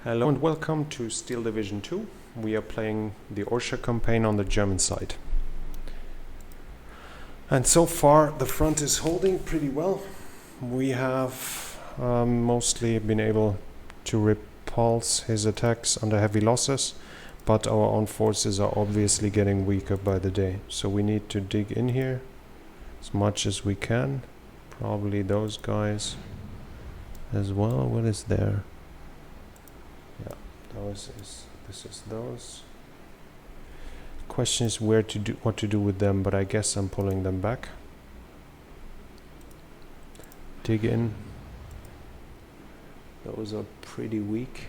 Hello and welcome to Steel Division 2. We are playing the Orsha campaign on the German side. And so far the front is holding pretty well. We have mostly been able to repulse his attacks under heavy losses, but our own forces are obviously getting weaker by the day. So we need to dig in here as much as we can. Probably those guys as well. What is there? Yeah, this is those. Question is what to do with them, but I guess I'm pulling them back. Dig in. Those are pretty weak.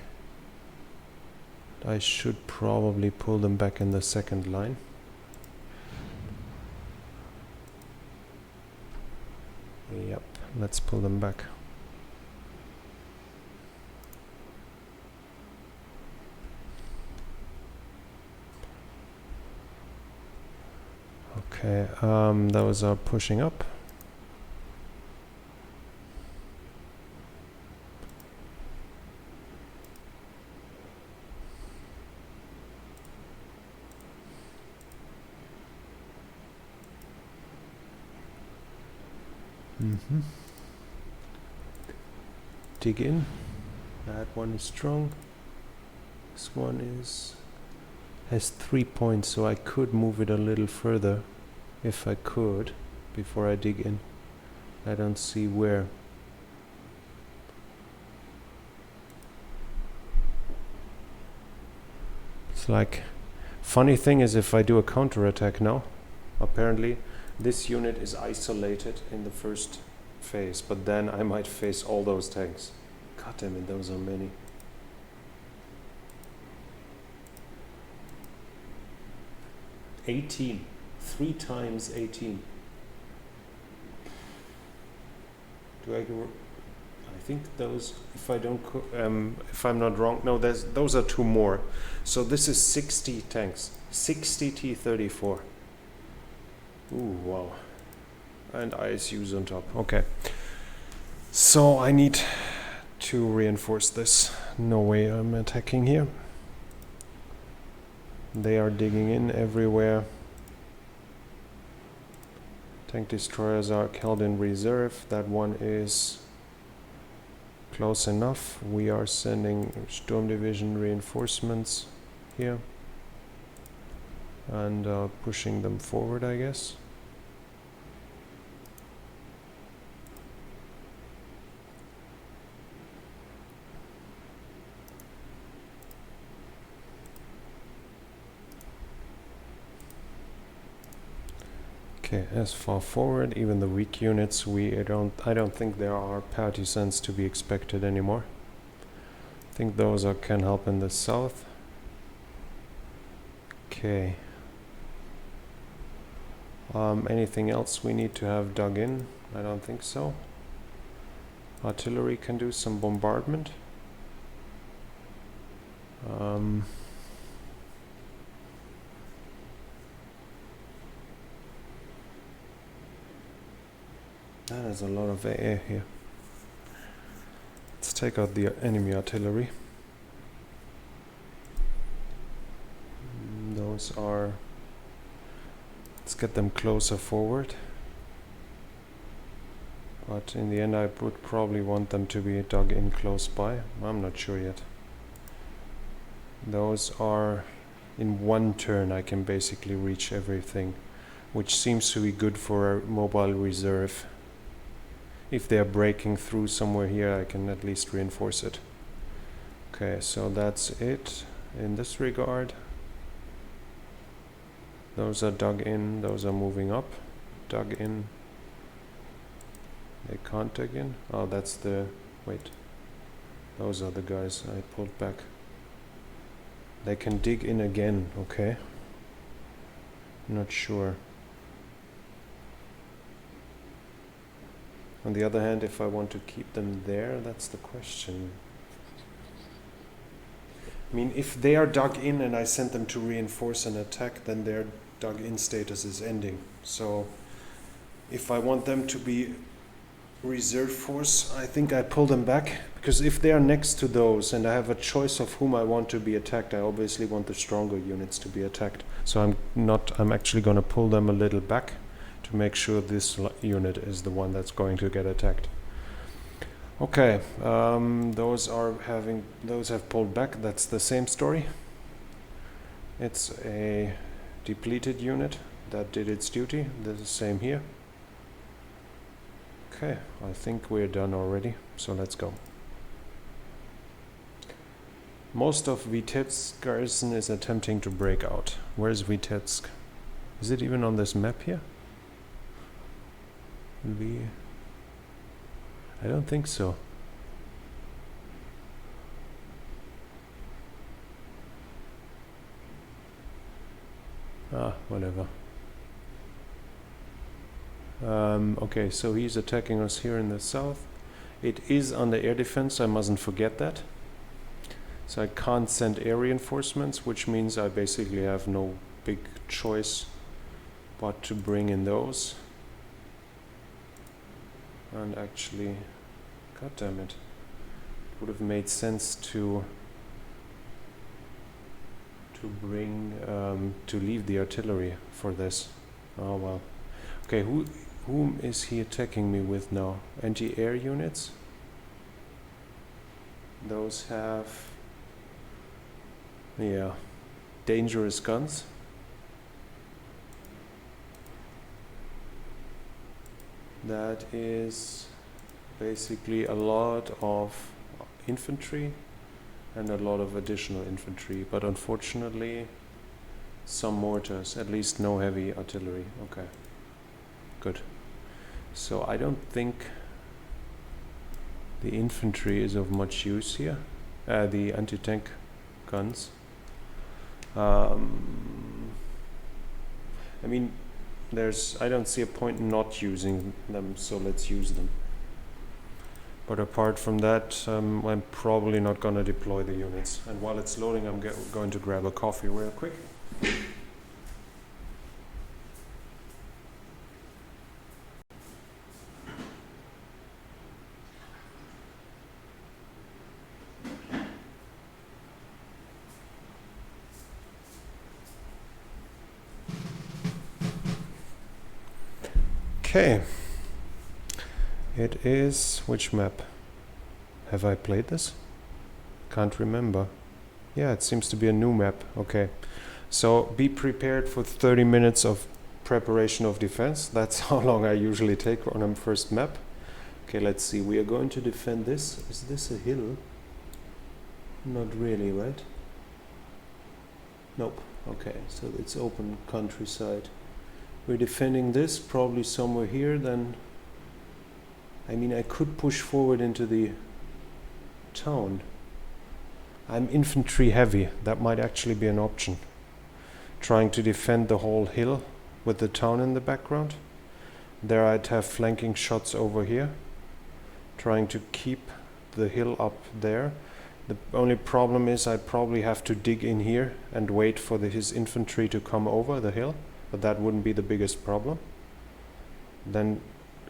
I should probably pull them back in the second line. Yep, let's pull them back. Okay, those are pushing up. Dig in. That one is strong. This one has 3 points, so I could move it a little further if I could before I dig in. I don't see where. It's like, funny thing is, if I do a counterattack now, apparently this unit is isolated in the first phase, but then I might face all those tanks. God damn it, those are many. $18. 3 times 18. I think those, if I'm not wrong, no, those are 2 more. So this is 60 tanks, 60 T-34. Ooh, wow. And ISUs on top. Okay. So I need to reinforce this. No way I'm attacking here. They are digging in everywhere. Tank destroyers are held in reserve. That one is close enough. We are sending Sturm Division reinforcements here and pushing them forward, I guess. Okay, as far forward, even the weak units, I don't think there are partisans to be expected anymore. I think those can help in the south. Okay. Anything else we need to have dug in? I don't think so. Artillery can do some bombardment. That is a lot of AA here. Let's take out the enemy artillery. Those are... Let's get them closer forward. But in the end I would probably want them to be dug in close by. I'm not sure yet. Those are... In 1 turn I can basically reach everything, which seems to be good for a mobile reserve. If they are breaking through somewhere here, I can at least reinforce it. Okay, so that's it in this regard. Those are dug in, those are moving up. Dug in. They can't dig in. Oh, that's the... Wait. Those are the guys I pulled back. They can dig in again, okay. Not sure. On the other hand, if I want to keep them there, that's the question. I mean, if they are dug in and I send them to reinforce an attack, then their dug in status is ending. So if I want them to be reserve force, I think I pull them back, because if they are next to those and I have a choice of whom I want to be attacked, I obviously want the stronger units to be attacked. So I'm actually going to pull them a little back to make sure this unit is the one that's going to get attacked. Okay, those have pulled back. That's the same story. It's a depleted unit that did its duty. There's the same here. Okay, I think we're done already, so let's go. Most of Vitebsk garrison is attempting to break out. Where's Vitebsk? Is it even on this map here? I don't think so. Whatever. Okay, so he's attacking us here in the south. It is under air defense, I mustn't forget that. So I can't send air reinforcements, which means I basically have no big choice but to bring in those. And actually, god damn it, would have made sense to leave the artillery for this. Oh well. Okay, whom is he attacking me with now? Anti-air units? Those have, yeah, dangerous guns. That is basically a lot of infantry and a lot of additional infantry, but unfortunately some mortars, at least no heavy artillery. Okay, good. So I don't think the infantry is of much use here, the anti-tank guns. I mean, I don't see a point in not using them, so let's use them. But apart from that, I'm probably not going to deploy the units. And while it's loading, I'm going to grab a coffee real quick. Okay. It is, which map? Have I played this? Can't remember. Yeah, it seems to be a new map. Okay. So be prepared for 30 minutes of preparation of defense. That's how long I usually take on a first map. Okay, let's see. We are going to defend this. Is this a hill? Not really, right? Nope. Okay, so it's open countryside. We're defending this, probably somewhere here, then I mean, I could push forward into the town. I'm infantry heavy. That might actually be an option. Trying to defend the whole hill with the town in the background. There I'd have flanking shots over here. Trying to keep the hill up there. The only problem is I'd probably have to dig in here and wait for his infantry to come over the hill. But that wouldn't be the biggest problem. Then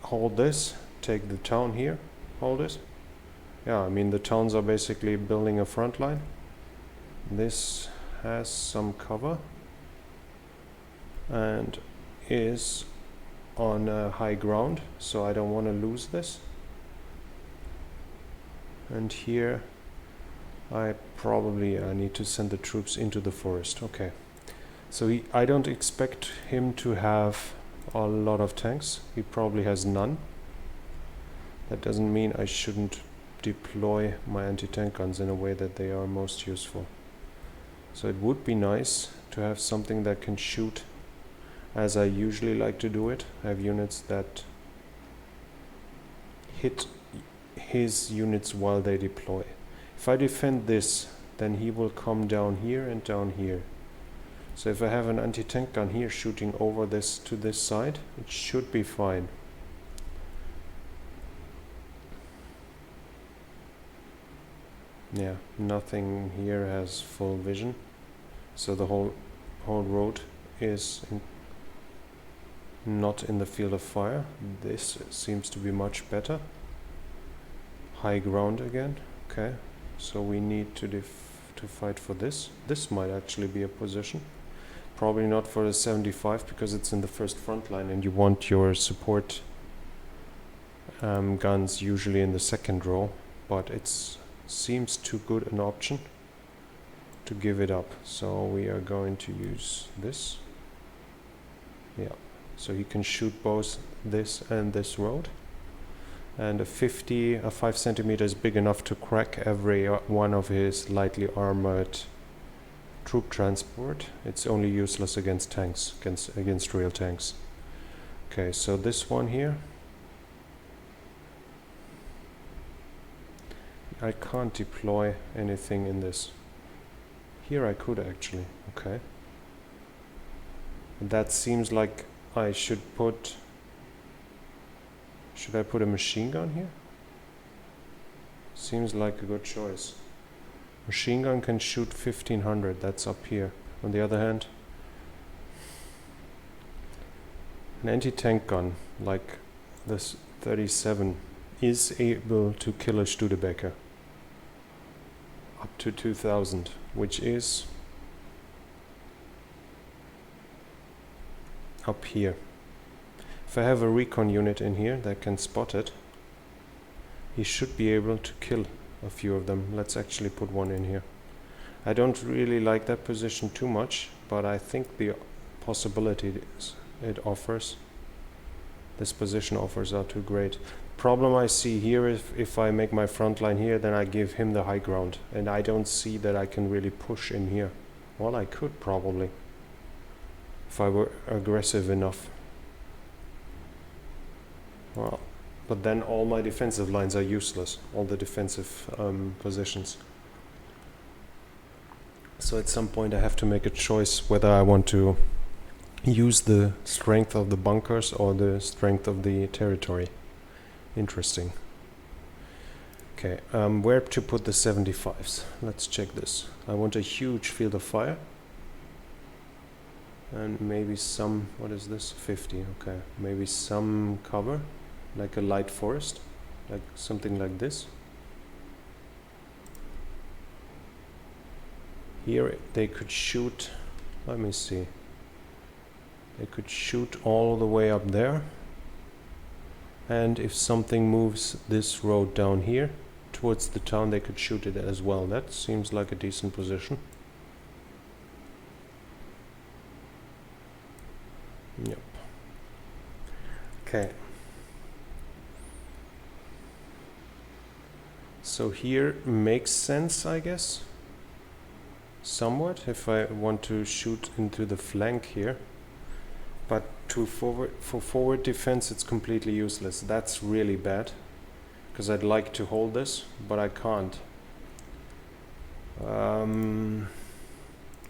hold this. Take the town here, hold it. Yeah, I mean the towns are basically building a front line. This has some cover and is on high ground, so I don't want to lose this. And here I need to send the troops into the forest. Okay, so I don't expect him to have a lot of tanks. He probably has none. That doesn't mean I shouldn't deploy my anti-tank guns in a way that they are most useful. So it would be nice to have something that can shoot as I usually like to do it. I have units that hit his units while they deploy. If I defend this, then he will come down here and down here. So if I have an anti-tank gun here shooting over this to this side, it should be fine. Yeah, nothing here has full vision, so the whole road is not in the field of fire. This seems to be much better. High ground again. Okay, so we need to fight for this. This might actually be a position. Probably not for the 75 because it's in the first front line and you want your support guns usually in the second row, but it seems too good an option to give it up. So we are going to use this. Yeah, so he can shoot both this and this road. And a 5 centimeters big enough to crack every one of his lightly armored troop transport. It's only useless against tanks, against real tanks. Okay, so this one here, I can't deploy anything in this. Here I could actually. Okay, that seems like I should put. Should I put a machine gun here? Seems like a good choice. Machine gun can shoot 1500, that's up here. On the other hand, an anti-tank gun like this 37 is able to kill a Studebaker up to 2000, which is up here. If I have a recon unit in here that can spot it, he should be able to kill a few of them. Let's actually put one in here. I don't really like that position too much, but I think the possibilities it offers, this position offers, are too great. Problem I see here is if I make my front line here, then I give him the high ground, and I don't see that I can really push in here. Well, I could probably, if I were aggressive enough. Well, but then all my defensive lines are useless, all the defensive positions. So at some point I have to make a choice whether I want to use the strength of the bunkers or the strength of the territory. Interesting. Okay, where to put the 75s? Let's check this. I want a huge field of fire. And maybe some, what is this? 50, okay. Maybe some cover, like a light forest, like something like this. Here they could shoot, let me see. They could shoot all the way up there. And if something moves this road down here towards the town, they could shoot it as well. That seems like a decent position. Yep. Okay. So here makes sense, I guess. Somewhat, if I want to shoot into the flank here. But for forward defense, it's completely useless. That's really bad. Because I'd like to hold this, but I can't.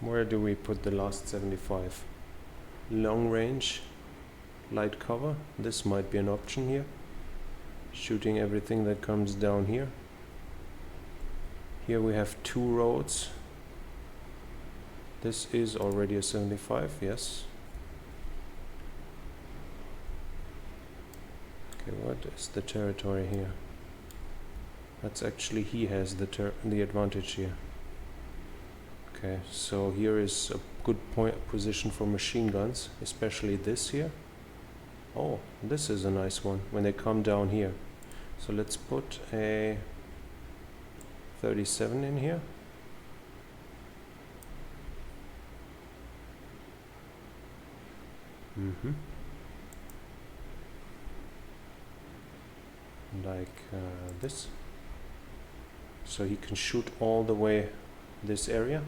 Where do we put the last 75? Long range, light cover. This might be an option here. Shooting everything that comes down here. Here we have two roads. This is already a 75, yes. Okay, what is the territory here? That's actually, he has the advantage here. Okay, so here is a good position for machine guns, especially this here. Oh, this is a nice one when they come down here. So let's put a 37 in here. Like this. So he can shoot all the way this area.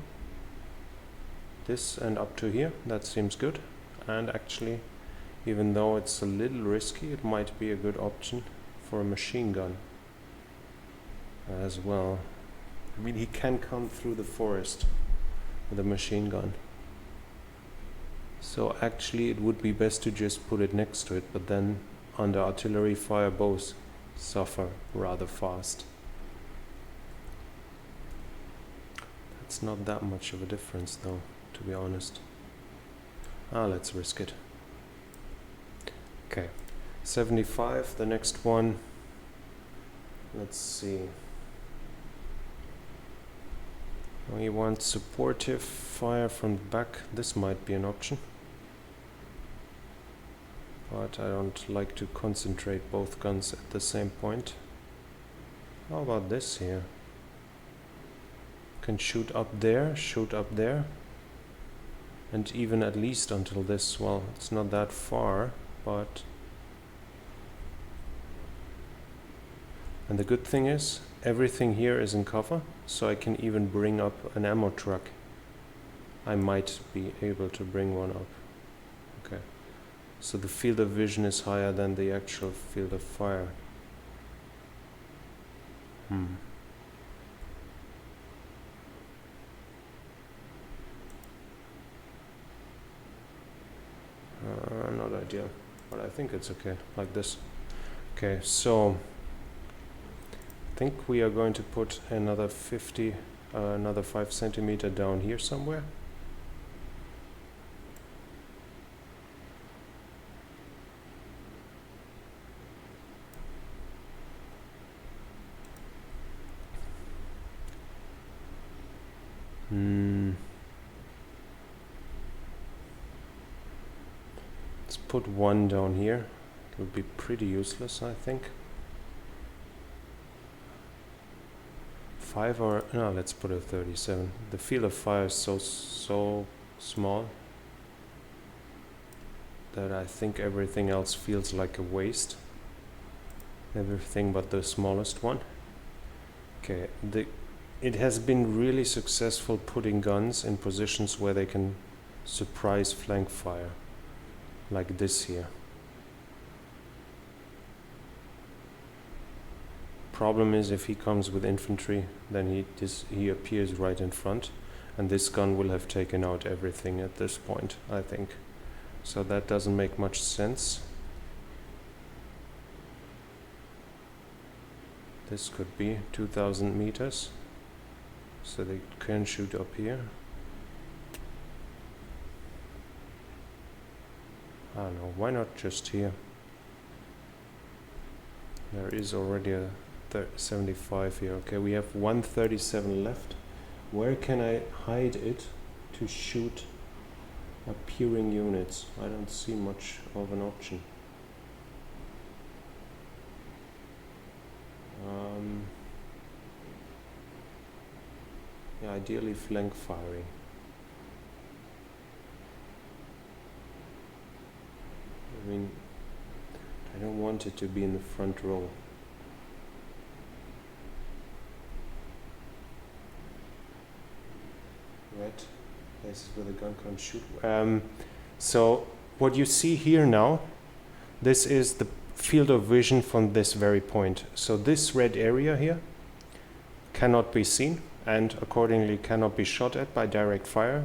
This and up to here. That seems good. And actually, even though it's a little risky, it might be a good option for a machine gun as well. I mean, he can come through the forest with a machine gun. So actually it would be best to just put it next to it, but then under artillery fire both suffer rather fast. It's not that much of a difference though, to be honest. Let's risk it. Okay, 75, the next one. Let's see. We want supportive fire from the back. This might be an option. But I don't like to concentrate both guns at the same point. How about this here? Can shoot up there, and even at least until this. Well, it's not that far, but... And the good thing is, everything here is in cover, so I can even bring up an ammo truck. I might be able to bring one up. Okay. So the field of vision is higher than the actual field of fire. Not ideal, but I think it's okay, like this. Okay, so I think we are going to put another 5 centimeter down here somewhere. Let's put one down here. It would be pretty useless, I think. 5 or... no, let's put a 37. The field of fire is so small that I think everything else feels like a waste. Everything but the smallest one. Okay, it has been really successful putting guns in positions where they can surprise flank fire, like this here. Problem is, if he comes with infantry, then he appears right in front, and this gun will have taken out everything at this point, I think. So that doesn't make much sense. This could be 2000 meters, so they can shoot up here. I don't know, why not just here? There is already a 75 here. Okay, we have 137 left. Where can I hide it to shoot appearing units? I don't see much of an option. Yeah, ideally flank firing. I mean, I don't want it to be in the front row. Right, places where the gun can't shoot. So what you see here now, this is the field of vision from this very point. So this red area here cannot be seen and accordingly cannot be shot at by direct fire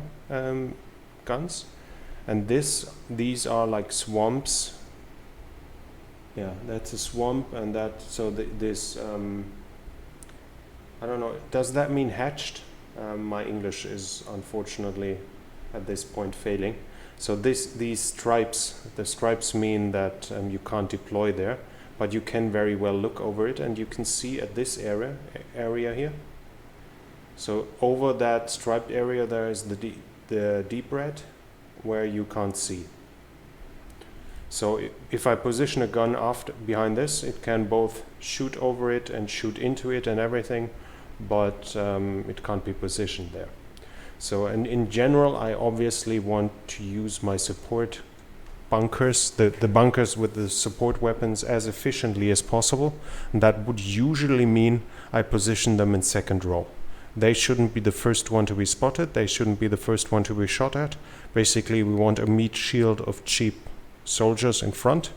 guns. And these are like swamps. Yeah, that's a swamp, and that, so this, I don't know, does that mean hatched? My English is unfortunately at this point failing. So these stripes, the stripes mean that you can't deploy there, but you can very well look over it, and you can see at this area here. So over that striped area there is the deep red, where you can't see. So if I position a gun behind this, it can both shoot over it and shoot into it and everything, but it can't be positioned there. So, and in general, I obviously want to use my support bunkers, the bunkers with the support weapons, as efficiently as possible. And that would usually mean I position them in second row. They shouldn't be the first one to be spotted. They shouldn't be the first one to be shot at. Basically, we want a meat shield of cheap soldiers in front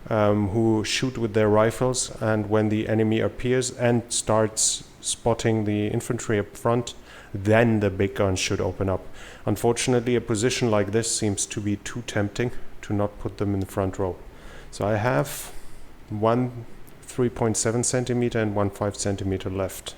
who shoot with their rifles, and when the enemy appears and starts spotting the infantry up front, then the big guns should open up. Unfortunately, a position like this seems to be too tempting to not put them in the front row. So I have one 3.7 centimeter and 1 5 centimeter left.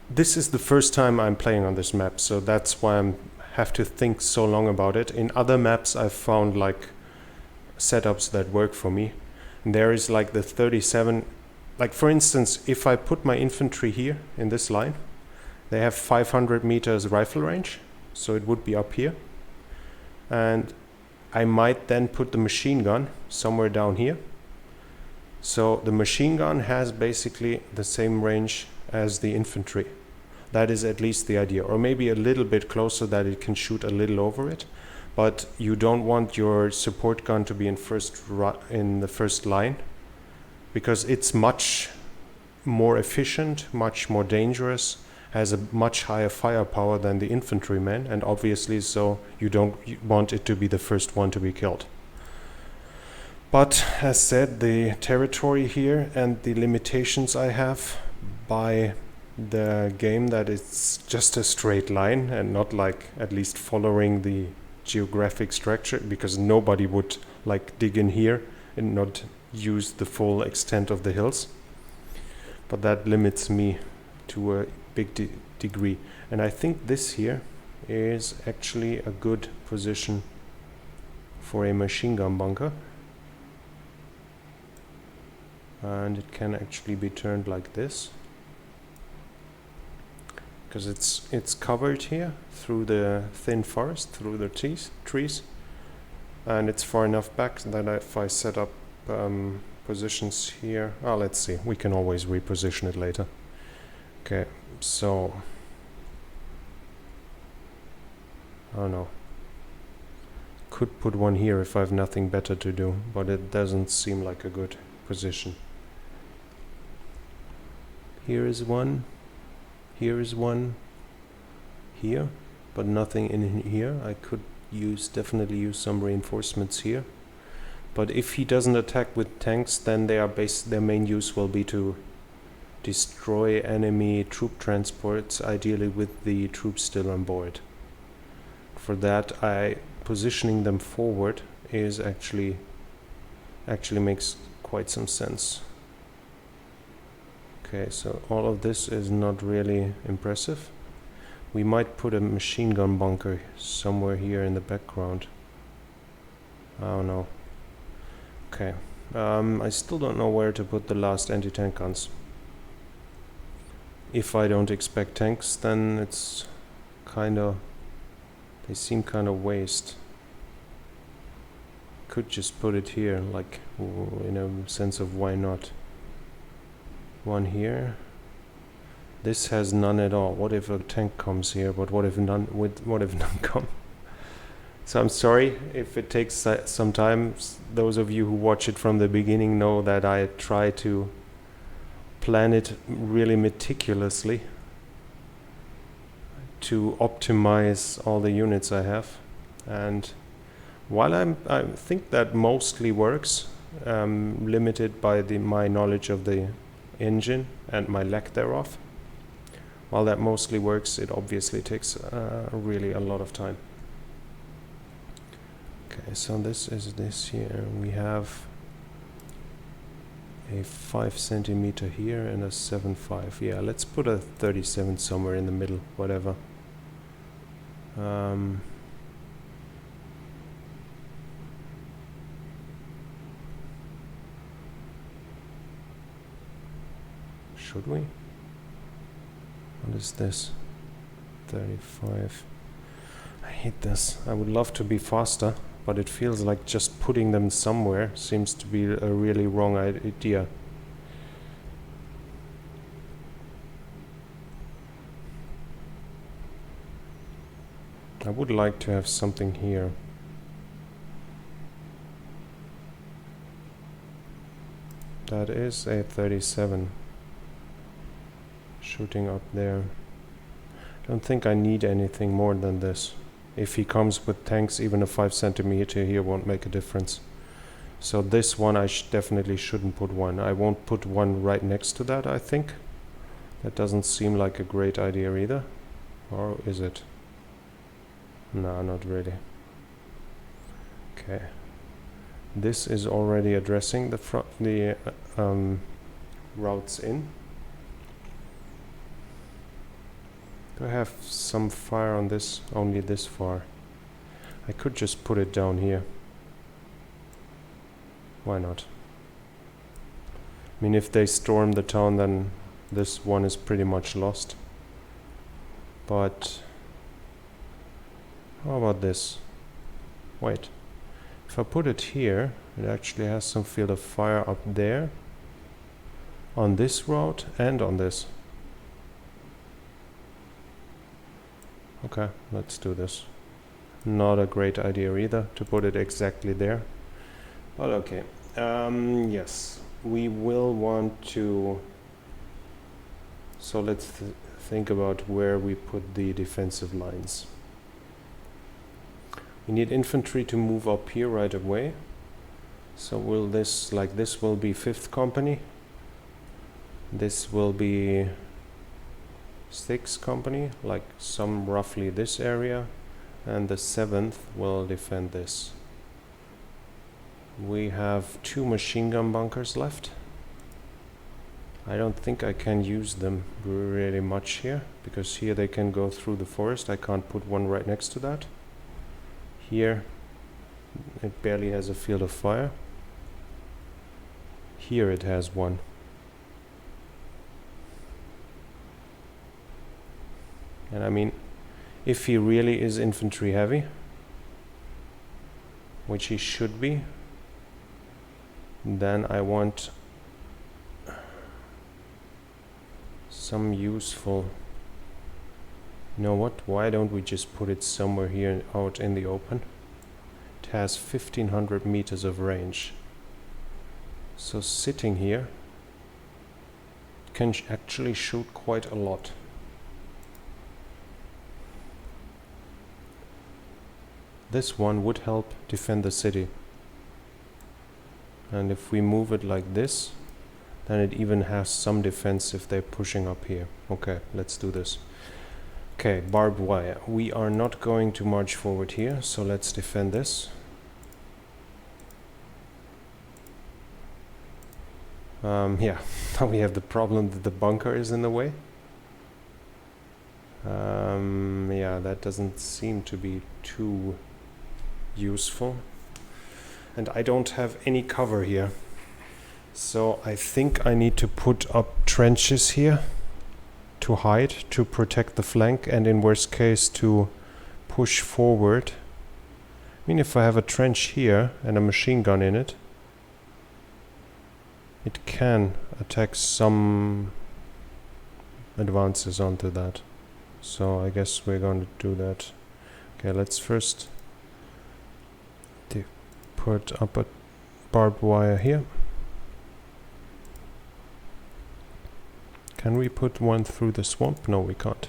This is the first time I'm playing on this map, so that's why I have to think so long about it. In other maps I've found like setups that work for me. And there is like the 37, like for instance, if I put my infantry here in this line, they have 500 meters rifle range, so it would be up here. And I might then put the machine gun somewhere down here. So the machine gun has basically the same range as the infantry. That is at least the idea, or maybe a little bit closer that it can shoot a little over it. But you don't want your support gun to be in the first line, because it's much more efficient, much more dangerous, has a much higher firepower than the infantryman, and obviously so you don't want it to be the first one to be killed. But as said, the territory here and the limitations I have by the game, that it's just a straight line and not like at least following the geographic structure, because nobody would like dig in here and not use the full extent of the hills. But that limits me to a big degree. And I think this here is actually a good position for a machine gun bunker. And it can actually be turned like this, because it's covered here through the thin forest, through the trees, and it's far enough back that if I set up positions here, let's see, we can always reposition it later. Okay, so I don't know, could put one here if I have nothing better to do, but it doesn't seem like a good position. Here is one, here is one, here, but nothing in here. I could definitely use some reinforcements here. But if he doesn't attack with tanks, then their main use will be to destroy enemy troop transports, ideally with the troops still on board. For that, positioning them forward is actually makes quite some sense. Okay, so all of this is not really impressive. We might put a machine gun bunker somewhere here in the background. I don't know. Okay, I still don't know where to put the last anti-tank guns. If I don't expect tanks, then it's they seem kind of waste. Could just put it here, like in a sense of why not. One here. This has none at all. What if a tank comes here? But what if none? What if none come? So I'm sorry if it takes some time. Those of you who watch it from the beginning know that I try to plan it really meticulously to optimize all the units I have. And while I think that mostly works, limited by my knowledge of the engine and my lack thereof. While that mostly works, it obviously takes really a lot of time. Okay, so this is this here. We have a 5 centimeter here and a 7.5. Yeah, let's put a 37 somewhere in the middle, whatever. Should we? What is this? 35. I hate this. I would love to be faster, but it feels like just putting them somewhere seems to be a really wrong idea. I would like to have something here. That is a 37. Shooting up there. I don't think I need anything more than this. If he comes with tanks, even a 5 centimeter here won't make a difference. So this one I definitely shouldn't put one. I won't put one right next to that, I think. That doesn't seem like a great idea either. Or is it? No, not really. Okay. This is already addressing the routes in. Do I have some fire on this? Only this far. I could just put it down here. Why not? I mean, if they storm the town, then this one is pretty much lost. But how about this? Wait. If I put it here, it actually has some field of fire up there. On this route and on this. Okay, let's do this. Not a great idea either to put it exactly there. But okay. Yes, we will want to... So let's think about where we put the defensive lines. We need infantry to move up here right away. So will this, like this will be 5th Company. This will be 6th Company, like some roughly this area. And the 7th will defend this. We have 2 machine gun bunkers left. I don't think I can use them really much here, because here they can go through the forest. I can't put one right next to that. Here it barely has a field of fire. Here it has one. And I mean, if he really is infantry heavy, which he should be, then I want some useful... You know what? Why don't we just put it somewhere here out in the open? It has 1500 meters of range. So sitting here, it can actually shoot quite a lot. This one would help defend the city. And if we move it like this, then it even has some defense if they're pushing up here. Okay, let's do this. Okay, barbed wire. We are not going to march forward here, so let's defend this. Yeah, now we have the problem that the bunker is in the way. Yeah, that doesn't seem to be too useful. And I don't have any cover here. So I think I need to put up trenches here to hide, to protect the flank, and in worst case to push forward. I mean, if I have a trench here and a machine gun in it, it can attack some advances onto that. So I guess we're going to do that. Okay, let's first put up a barbed wire here. Can we put one through the swamp? No, we can't.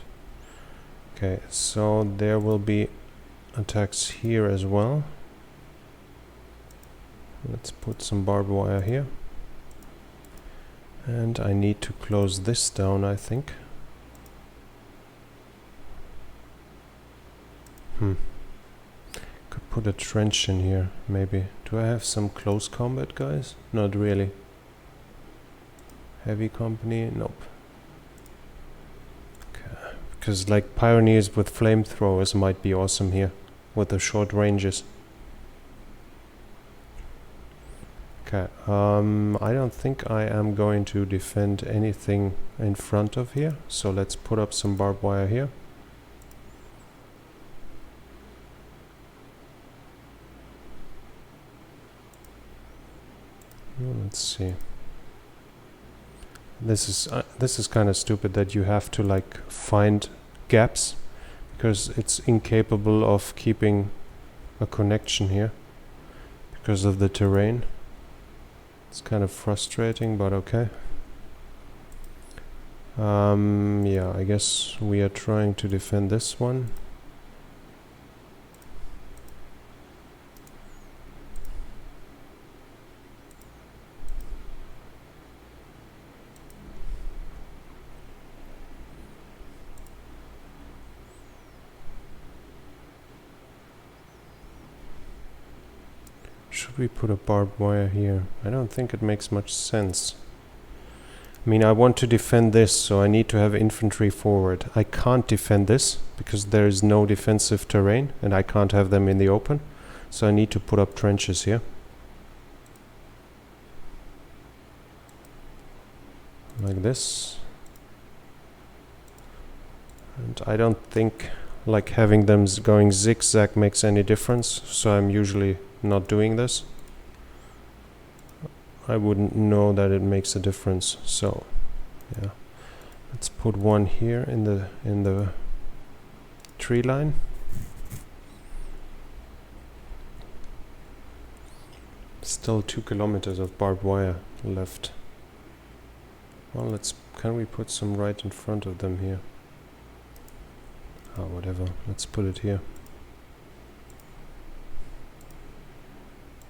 Okay, so there will be attacks here as well. Let's put some barbed wire here. And I need to close this down, I think. Could put a trench in here, maybe. Do I have some close combat guys? Not really. Heavy company? Nope. Okay. Because like pioneers with flamethrowers might be awesome here, with the short ranges. Okay, I don't think I am going to defend anything in front of here, so let's put up some barbed wire here. Let's see. This is kind of stupid that you have to like find gaps, because it's incapable of keeping a connection here because of the terrain. It's kind of frustrating, but okay. Yeah, I guess we are trying to defend this one. Should we put a barbed wire here? I don't think it makes much sense. I mean, I want to defend this, so I need to have infantry forward. I can't defend this because there is no defensive terrain and I can't have them in the open. So I need to put up trenches here. Like this. And I don't think like having them going zigzag makes any difference, so I'm usually not doing this. I wouldn't know that it makes a difference, so yeah. Let's put one here in the tree line. Still 2 kilometers of barbed wire left. Well, can we put some right in front of them here? Oh, whatever, let's put it here.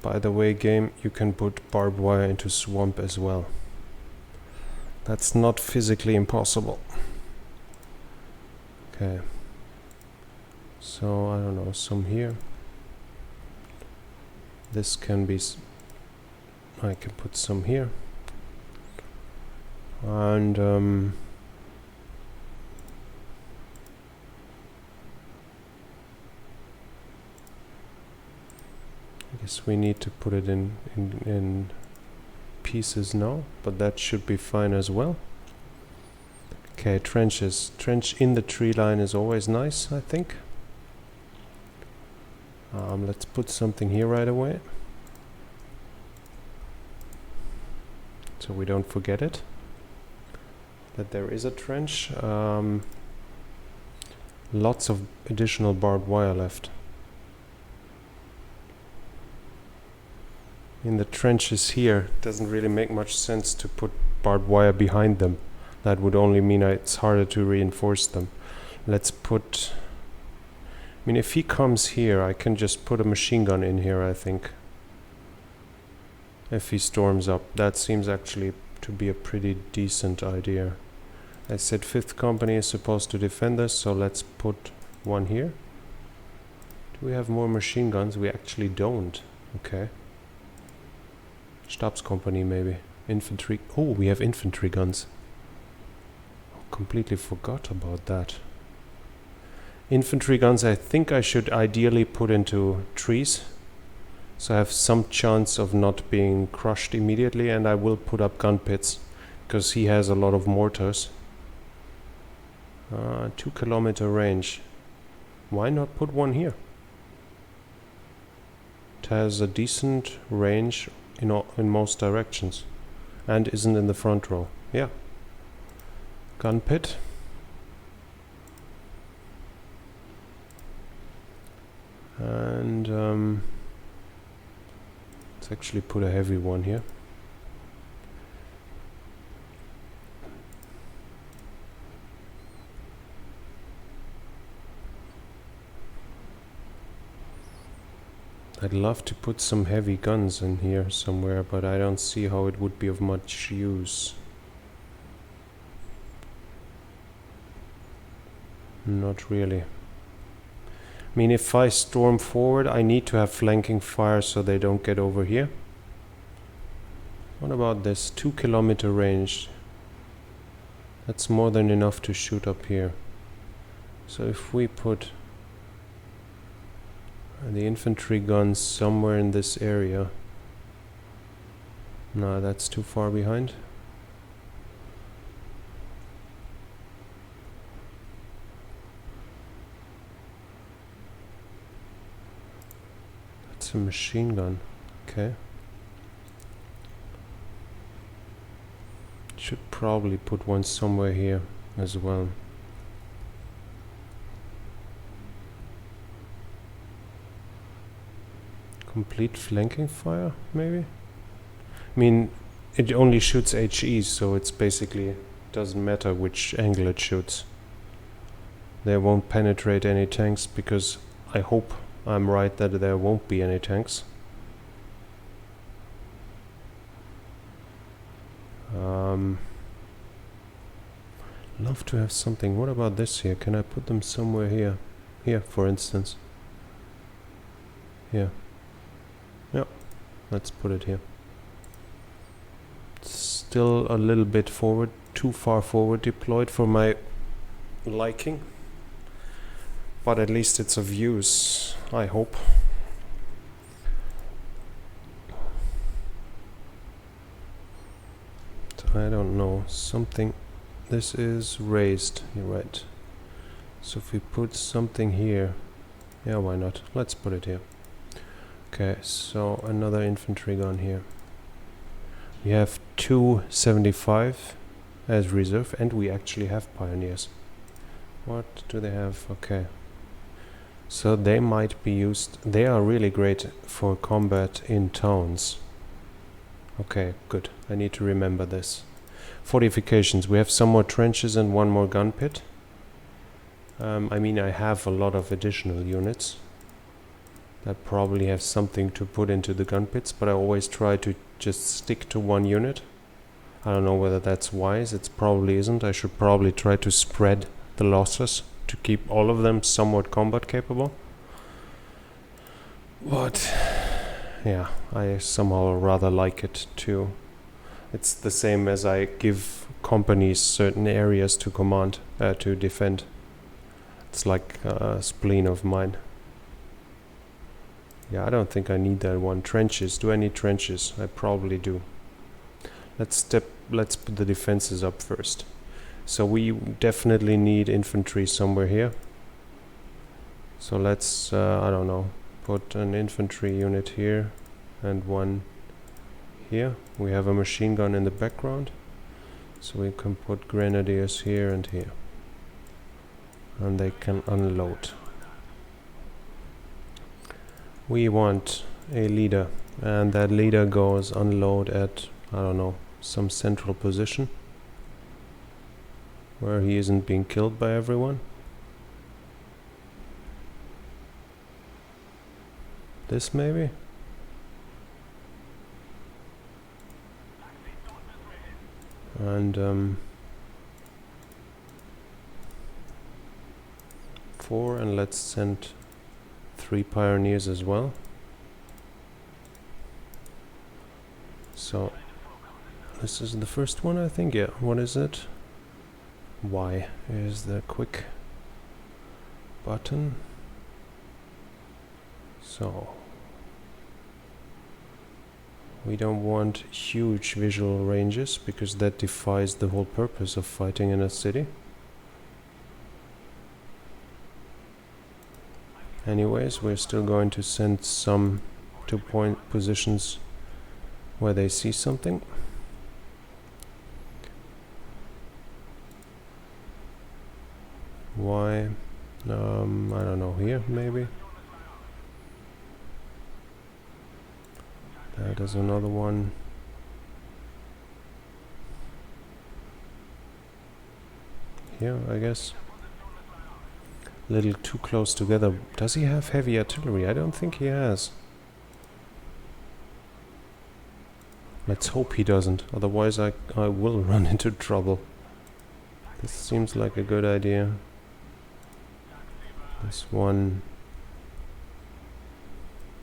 By the way, game, you can put barbed wire into swamp as well. That's not physically impossible. Okay. So, I don't know, some here. This can be... I can put some here. And... I guess we need to put it in pieces now, but that should be fine as well. Okay, trenches. Trench in the tree line is always nice, I think. Let's put something here right away, so we don't forget it, that there is a trench. Lots of additional barbed wire left. In the trenches here, it doesn't really make much sense to put barbed wire behind them. That would only mean it's harder to reinforce them. Let's put... I mean, if he comes here, I can just put a machine gun in here, I think. If he storms up. That seems actually to be a pretty decent idea. I said 5th company is supposed to defend us, so let's put one here. Do we have more machine guns? We actually don't. Okay. Stabscompany maybe. Infantry. Oh, we have infantry guns. Oh, completely forgot about that. Infantry guns I think I should ideally put into trees, so I have some chance of not being crushed immediately, and I will put up gun pits because he has a lot of mortars. 2 kilometer range. Why not put one here? It has a decent range in most directions and isn't in the front row. Yeah. Gun pit. And let's actually put a heavy one here. I'd love to put some heavy guns in here somewhere, but I don't see how it would be of much use. Not really. I mean, if I storm forward, I need to have flanking fire so they don't get over here. What about this? 2 kilometer range. That's more than enough to shoot up here. So if we put the infantry guns somewhere in this area. No, that's too far behind. That's a machine gun. Okay. Should probably put one somewhere here as well. Complete flanking fire, maybe? I mean, it only shoots HE, so it's basically doesn't matter which angle it shoots. They won't penetrate any tanks because I hope I'm right that there won't be any tanks. Love to have something. What about this here? Can I put them somewhere here? Here, for instance. Here. Yep. Let's put it here. still a little bit forward, too far forward deployed for my liking. But at least it's of use, I hope. I don't know, something... This is raised, you're right. So if we put something here... Yeah, why not? Let's put it here. Okay, so another infantry gun here. We have 275 as reserve, and we actually have pioneers. What do they have? Okay. So they might be used... They are really great for combat in towns. Okay, good. I need to remember this. Fortifications. We have some more trenches and one more gun pit. I mean, I have a lot of additional units that probably have something to put into the gun pits, but I always try to just stick to one unit. I don't know whether that's wise. It probably isn't. I should probably try to spread the losses to keep all of them somewhat combat capable. But yeah, I somehow rather like it too. It's the same as I give companies certain areas to command, to defend. It's like a spleen of mine. Yeah, I don't think I need that one. Trenches. Do I need trenches? I probably do. Let's put the defenses up first. So we definitely need infantry somewhere here. So let's, I don't know, put an infantry unit here and one here. We have a machine gun in the background. So we can put grenadiers here and here. And they can unload. We want a leader, and that leader goes unload at, I don't know, some central position where he isn't being killed by everyone. This maybe? And 4, and let's send 3 pioneers as well. So this is the first one, I think. Yeah, what is it? Y is the quick button. So we don't want huge visual ranges because that defies the whole purpose of fighting in a city. Anyways, we're still going to send some to point positions where they see something. Why? I don't know, here maybe? That is another one. Here, I guess. A little too close together. Does he have heavy artillery? I don't think he has. Let's hope he doesn't, otherwise I will run into trouble. This seems like a good idea. This one...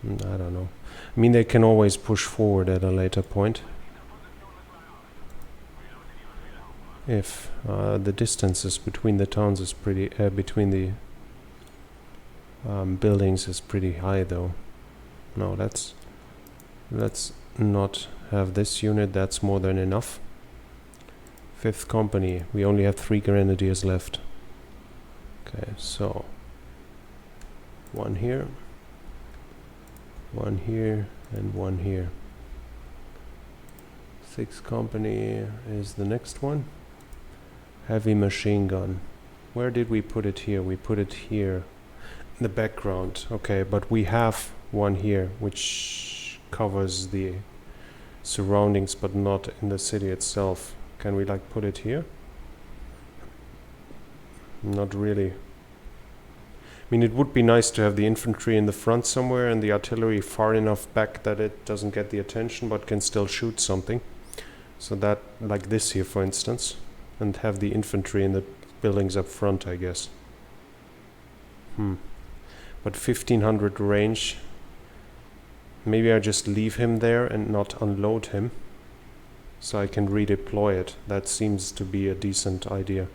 I don't know. I mean, they can always push forward at a later point. If the distances between the towns is pretty... between the buildings is pretty high though. No, let's not have this unit. That's more than enough. 5th company. We only have 3 grenadiers left. Okay, so 1 here, 1 here, and 1 here. 6th company is the next one. Heavy machine gun. Where did we put it here? We put it here. In the background. Okay, but we have one here which covers the surroundings but not in the city itself. Can we like put it here? Not really. I mean, it would be nice to have the infantry in the front somewhere and the artillery far enough back that it doesn't get the attention but can still shoot something. So that, like this here for instance, and have the infantry in the buildings up front, I guess. But 1500 range. Maybe I just leave him there and not unload him. so I can redeploy it. That seems to be a decent idea.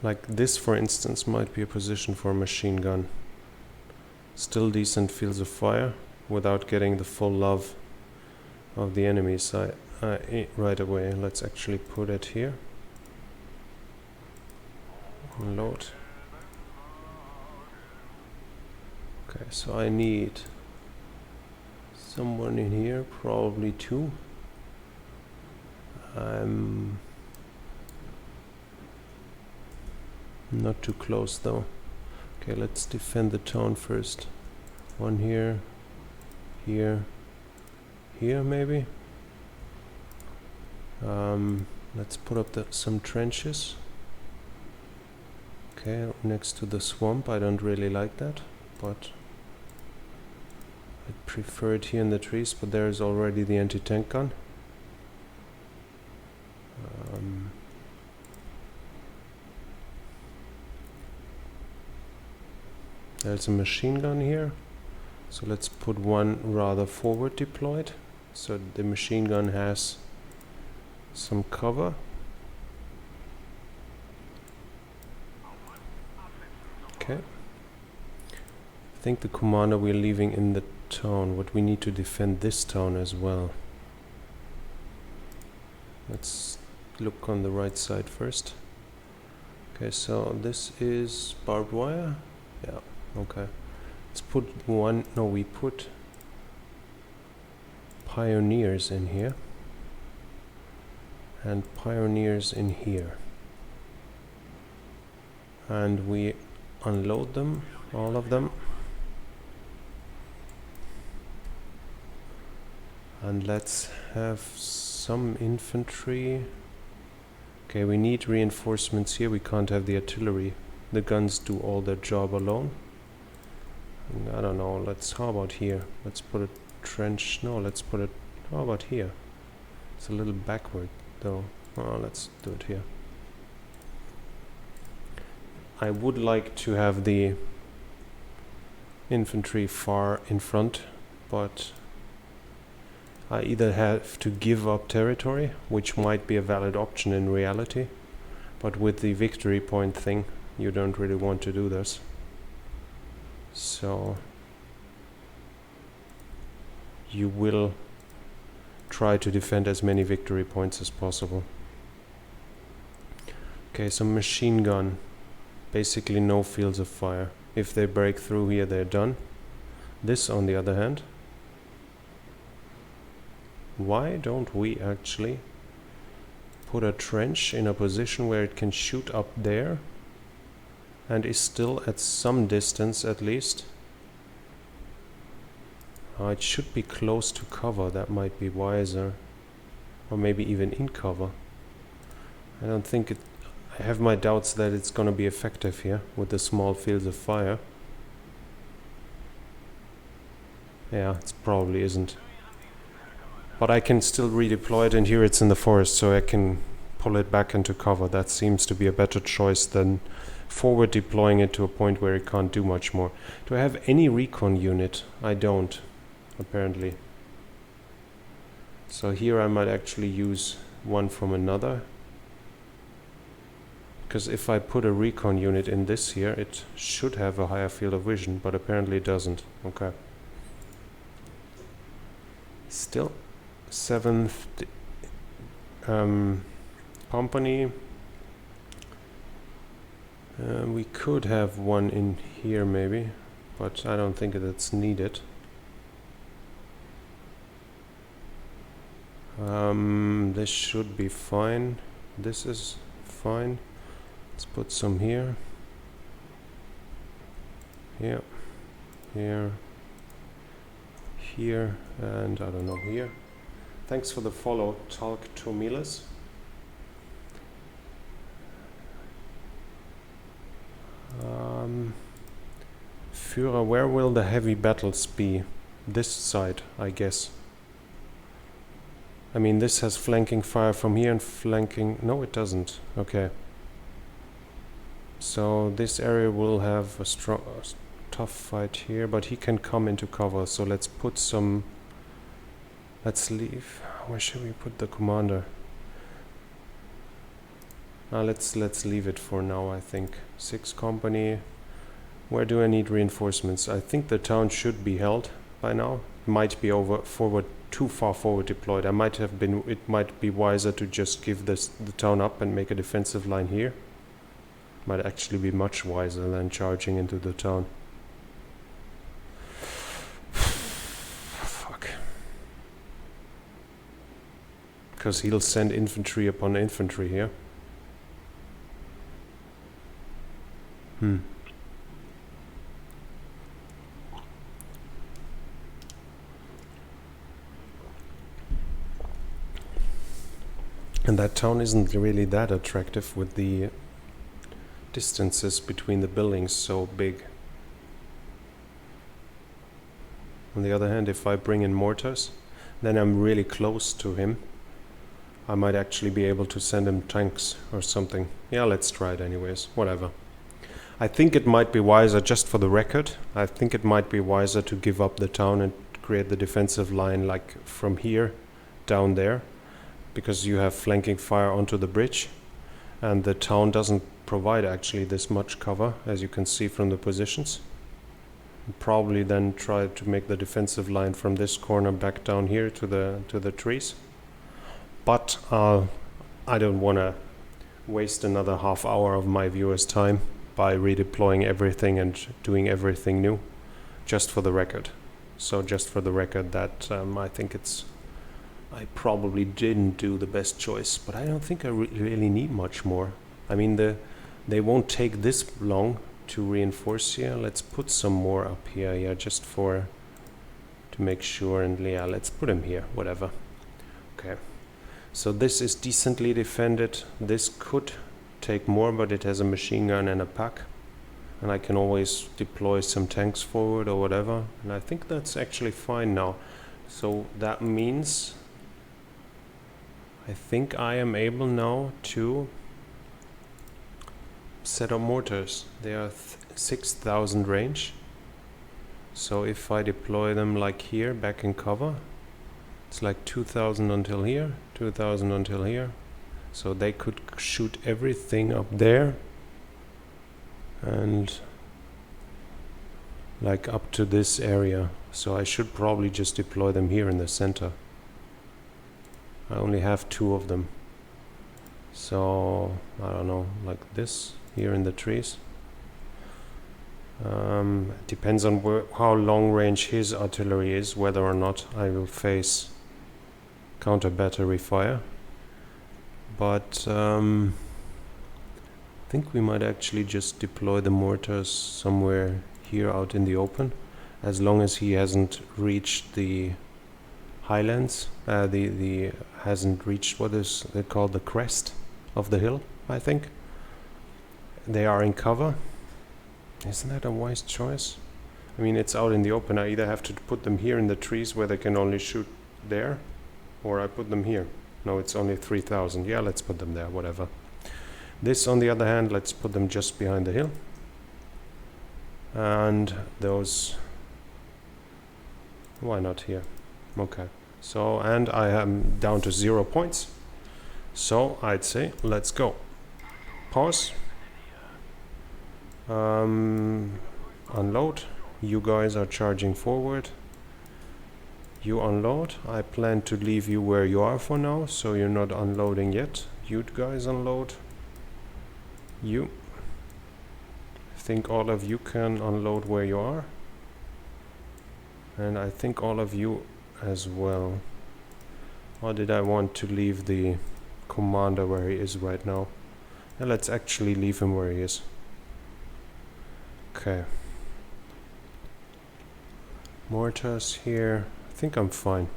Like this, for instance, might be a position for a machine gun. Still decent fields of fire without getting the full love of the enemy side right away. Let's actually put it here. Load. Okay, so I need someone in here, probably two. I'm not too close though. Okay, let's defend the town first. One here, here, here maybe. Let's put up some trenches. Okay, next to the swamp. I don't really like that, but I prefer it here in the trees, but there's already the anti-tank gun. There's a machine gun here, so let's put one rather forward deployed, so the machine gun has some cover. Okay. I think the commander we're leaving in the town, but we need to defend this town as well. Let's look on the right side first. Okay, so this is barbed wire. Yeah, okay. Let's put one, no, we put pioneers in here. And pioneers in here. And we unload them, all of them. And let's have some infantry. Okay, we need reinforcements here. We can't have the artillery. The guns do all their job alone. And I don't know, how about here? Let's put a trench, no, let's put it, how about here? It's a little backward though. Oh, let's do it here. I would like to have the infantry far in front, but I either have to give up territory, which might be a valid option in reality, but with the victory point thing, you don't really want to do this. So you will try to defend as many victory points as possible. Okay, so machine gun. Basically no fields of fire. If they break through here, they're done. This, on the other hand, why don't we actually put a trench in a position where it can shoot up there and is still at some distance at least? It should be close to cover, that might be wiser. Or maybe even in cover. I don't think it... I have my doubts that it's gonna be effective here with the small fields of fire. Yeah, it probably isn't. But I can still redeploy it, and here it's in the forest, so I can pull it back into cover. That seems to be a better choice than forward deploying it to a point where it can't do much more. Do I have any recon unit? I don't, apparently. So here I might actually use one from another. Because if I put a recon unit in this here, it should have a higher field of vision, but apparently it doesn't. Okay. Still, 7th company. We could have one in here maybe, but I don't think that's needed. This should be fine. This is fine. Let's put some here. Here. Here. Here. And I don't know, here. Thanks for the follow, Talk to Miles. Führer, where will the heavy battles be? This side, I guess. I mean, this has flanking fire from here and flanking... No, it doesn't. Okay. So this area will have a strong, tough fight here, but he can come into cover. So let's put some... Let's leave Where should we put the commander? Let's leave it for now, I think. 6 company. Where do I need reinforcements? I think the town should be held by now. Might be too far forward deployed. It might be wiser to just give the town up and make a defensive line here. Might actually be much wiser than charging into the town. Fuck. Because he'll send infantry upon infantry here. And that town isn't really that attractive with the distances between the buildings so big. On the other hand, if I bring in mortars, then I'm really close to him. I might actually be able to send him tanks or something. Yeah, let's try it anyways. Whatever. I think it might be wiser, just for the record, I think it might be wiser to give up the town and create the defensive line like from here down there, because you have flanking fire onto the bridge, and the town doesn't provide actually this much cover, as you can see from the positions. Probably then try to make the defensive line from this corner back down here to the trees. But I don't want to waste another half hour of my viewers' time by redeploying everything and doing everything new, just for the record. So just for the record that I think I probably didn't do the best choice, but I don't think I really need much more. I mean, they won't take this long to reinforce here. Let's put some more up here, yeah, just to make sure, and yeah, let's put them here, whatever. Okay, so this is decently defended. This could take more, but it has a machine gun and a pack, and I can always deploy some tanks forward or whatever, and I think that's actually fine now. So that means I think I am able now to set up mortars. They are 6,000 range. So if I deploy them like here, back in cover, it's like 2,000 until here, 2,000 until here. So they could shoot everything up there and like up to this area. So I should probably just deploy them here in the center. I only have 2 of them. So I don't know, like this here in the trees. Depends on how long range his artillery is, whether or not I will face counter battery fire. But I think we might actually just deploy the mortars somewhere here out in the open, as long as he hasn't reached the highlands. Hasn't reached what is it called, the crest of the hill, I think. They are in cover. Isn't that a wise choice? I mean, it's out in the open. I either have to put them here in the trees where they can only shoot there, or I put them here. No, it's only 3,000. Yeah, let's put them there, whatever. This, on the other hand, let's put them just behind the hill. And those... why not here? Okay. So, and I am down to 0 points. So, I'd say, let's go. Pause. Unload. You guys are charging forward. You unload. I plan to leave you where you are for now, so you're not unloading yet. You guys unload. You. I think all of you can unload where you are. And I think all of you as well. Or did I want to leave the commander where he is right now? And let's actually leave him where he is. Okay. Mortars here. I think I'm fine.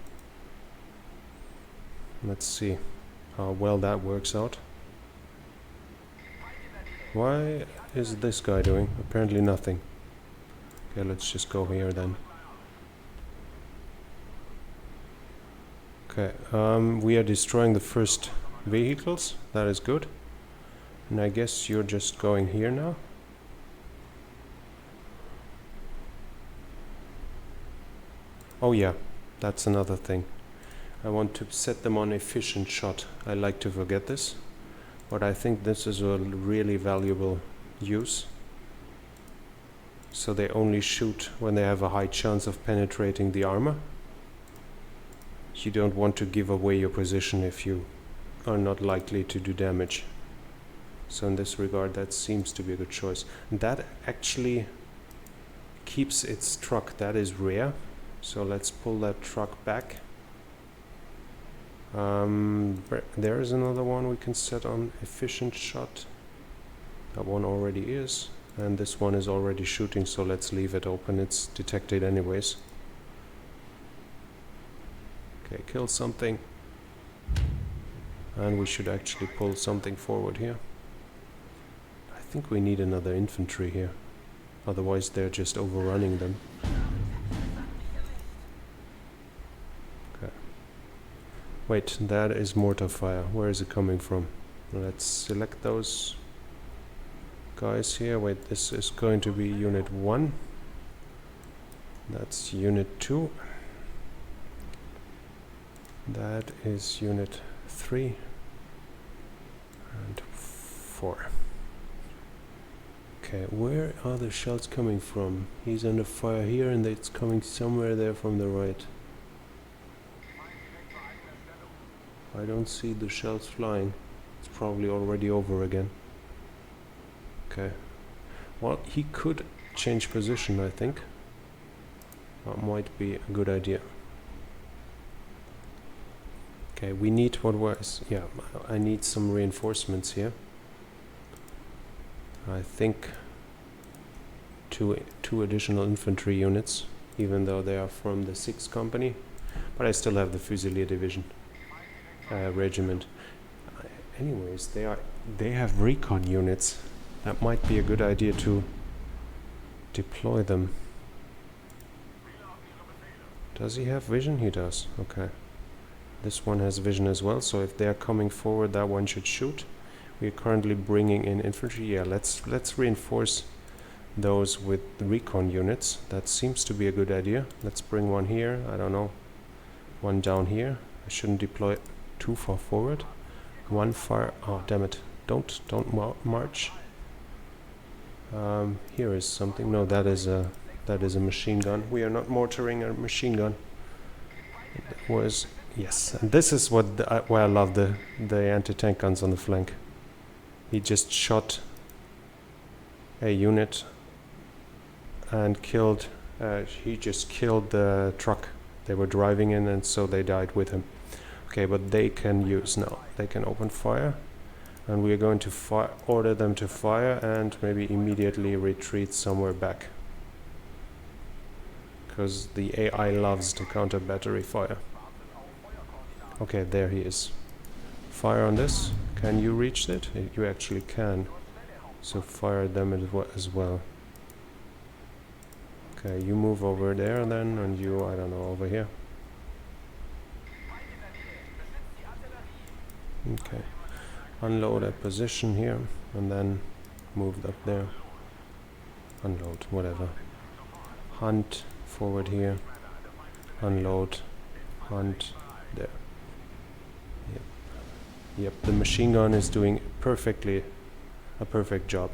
Let's see how well that works out. Why is this guy doing? Apparently nothing. Okay, let's just go here then. Okay, we are destroying the first vehicles. That is good. And I guess you're just going here now. Oh yeah, that's another thing. I want to set them on efficient shot. I like to forget this, but I think this is a really valuable use. So they only shoot when they have a high chance of penetrating the armor. You don't want to give away your position if you are not likely to do damage. So in this regard, that seems to be a good choice. And that actually keeps its truck. That is rare. So let's pull that truck back. There is another one we can set on efficient shot. That one already is. And this one is already shooting, so let's leave it open. It's detected anyways. Okay, kill something. And we should actually pull something forward here. I think we need another infantry here. Otherwise they're just overrunning them. Okay. Wait, that is mortar fire. Where is it coming from? Let's select those guys here. Wait, this is going to be unit 1. That's unit 2. That is unit 3 and 4. Okay, where are the shells coming from? He's under fire here and it's coming somewhere there from the right. I don't see the shells flying. It's probably already over again. Okay. Well, he could change position, I think. That might be a good idea. Okay, we need what was... Yeah, I need some reinforcements here. I think two additional infantry units, even though they are from the 6th company. But I still have the Fusilier division regiment. Anyways, they have recon units. That might be a good idea to deploy them. Does he have vision? He does. Okay. This one has vision as well, so if they're coming forward, that one should shoot. We're currently bringing in infantry. Yeah, let's reinforce those with recon units. That seems to be a good idea. Let's bring one here. I don't know. One down here. I shouldn't deploy too far forward. One fire. Oh, damn it! Don't march. Here is something. No, that is a machine gun. We are not mortaring a machine gun. It was yes, and this is what why I love the anti-tank guns on the flank. He just shot a unit and killed. He just killed the truck they were driving in, and so they died with him. Okay, but they can use now. They can open fire. And we are going to order them to fire and maybe immediately retreat somewhere back. Because the AI loves to counter battery fire. Okay, there he is. Fire on this. Can you reach it? You actually can. So fire them as well. Okay, you move over there then, and you, I don't know, over here. Okay. Unload at position here, and then move up there. Unload, whatever. Hunt forward here. Unload. Hunt there. Yep. Yep, the machine gun is doing a perfect job.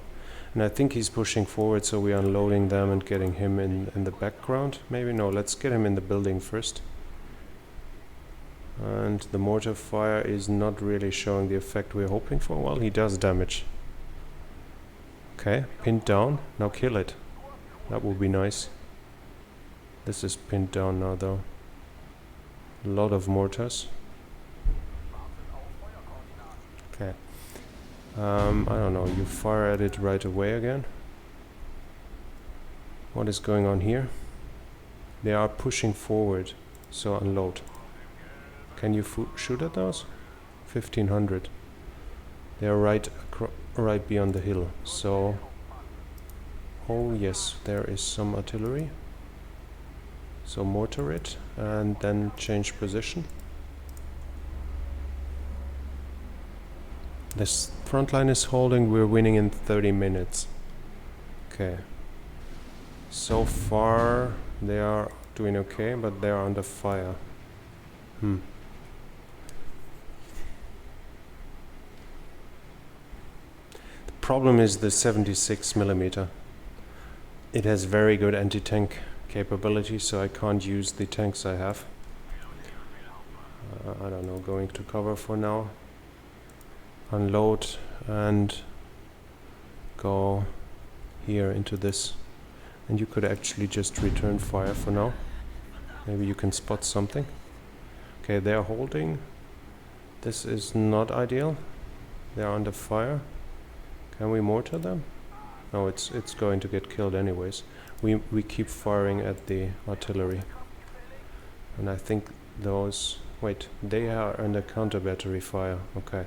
And I think he's pushing forward, so we're unloading them and getting him in the background. Maybe no, let's get him in the building first. And the mortar fire is not really showing the effect we're hoping for. Well, he does damage. Okay, pinned down. Now kill it. That would be nice. This is pinned down now, though. A lot of mortars. Okay. I don't know. You fire at it right away again. What is going on here? They are pushing forward. So unload. Can you shoot at those? 1500. They are right beyond the hill. So, oh yes, there is some artillery. So mortar it and then change position. This front line is holding. We're winning in 30 minutes. Okay. So far they are doing okay, but they are under fire. problem is the 76 millimeter. It has very good anti-tank capability, so I can't use the tanks I have. I don't know, going to cover for now. Unload and go here into this. And you could actually just return fire for now. Maybe you can spot something. Okay, they're holding. This is not ideal. They're under fire. Can we mortar them? No, it's going to get killed anyways. We keep firing at the artillery. And I think those... Wait, they are under counter battery fire. Okay.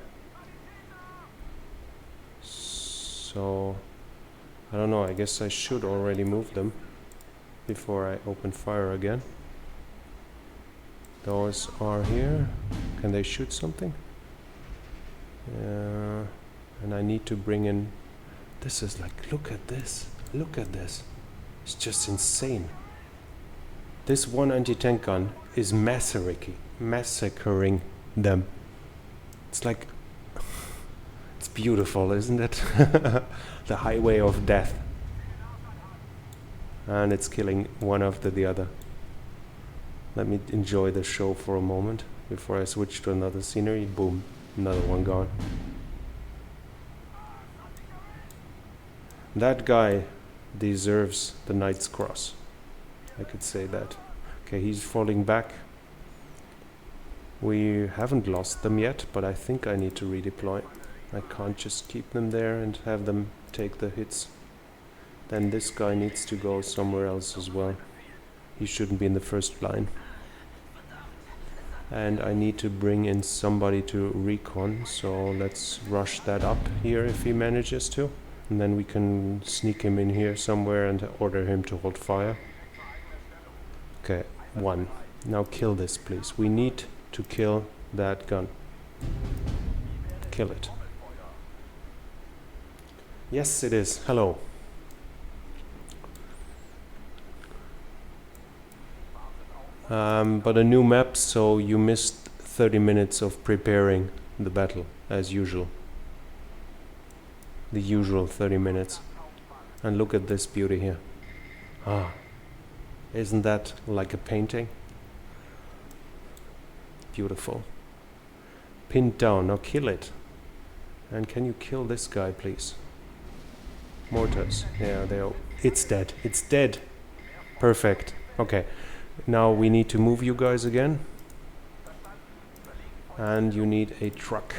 So... I don't know, I guess I should already move them before I open fire again. Those are here. Can they shoot something? And I need to bring in... This is like, look at this. Look at this. It's just insane. This one anti-tank gun is massacring them. It's like... It's beautiful, isn't it? The highway of death. And it's killing one after the other. Let me enjoy the show for a moment before I switch to another scenery. Boom, another one gone. That guy deserves the Knight's Cross. I could say that. Okay, he's falling back. We haven't lost them yet, but I think I need to redeploy. I can't just keep them there and have them take the hits. Then this guy needs to go somewhere else as well. He shouldn't be in the first line. And I need to bring in somebody to recon, so let's rush that up here if he manages to. And then we can sneak him in here somewhere and order him to hold fire. Okay, 1. Now kill this, please. We need to kill that gun. Kill it. Yes, it is. Hello. But a new map, so you missed 30 minutes of preparing the battle, as usual. The usual 30 minutes. And look at this beauty here. Ah, isn't that like a painting? Beautiful. Pinned down, now kill it. And can you kill this guy, please? Mortars. Yeah, it's dead. It's dead. Perfect. Okay. Now we need to move you guys again. And you need a truck.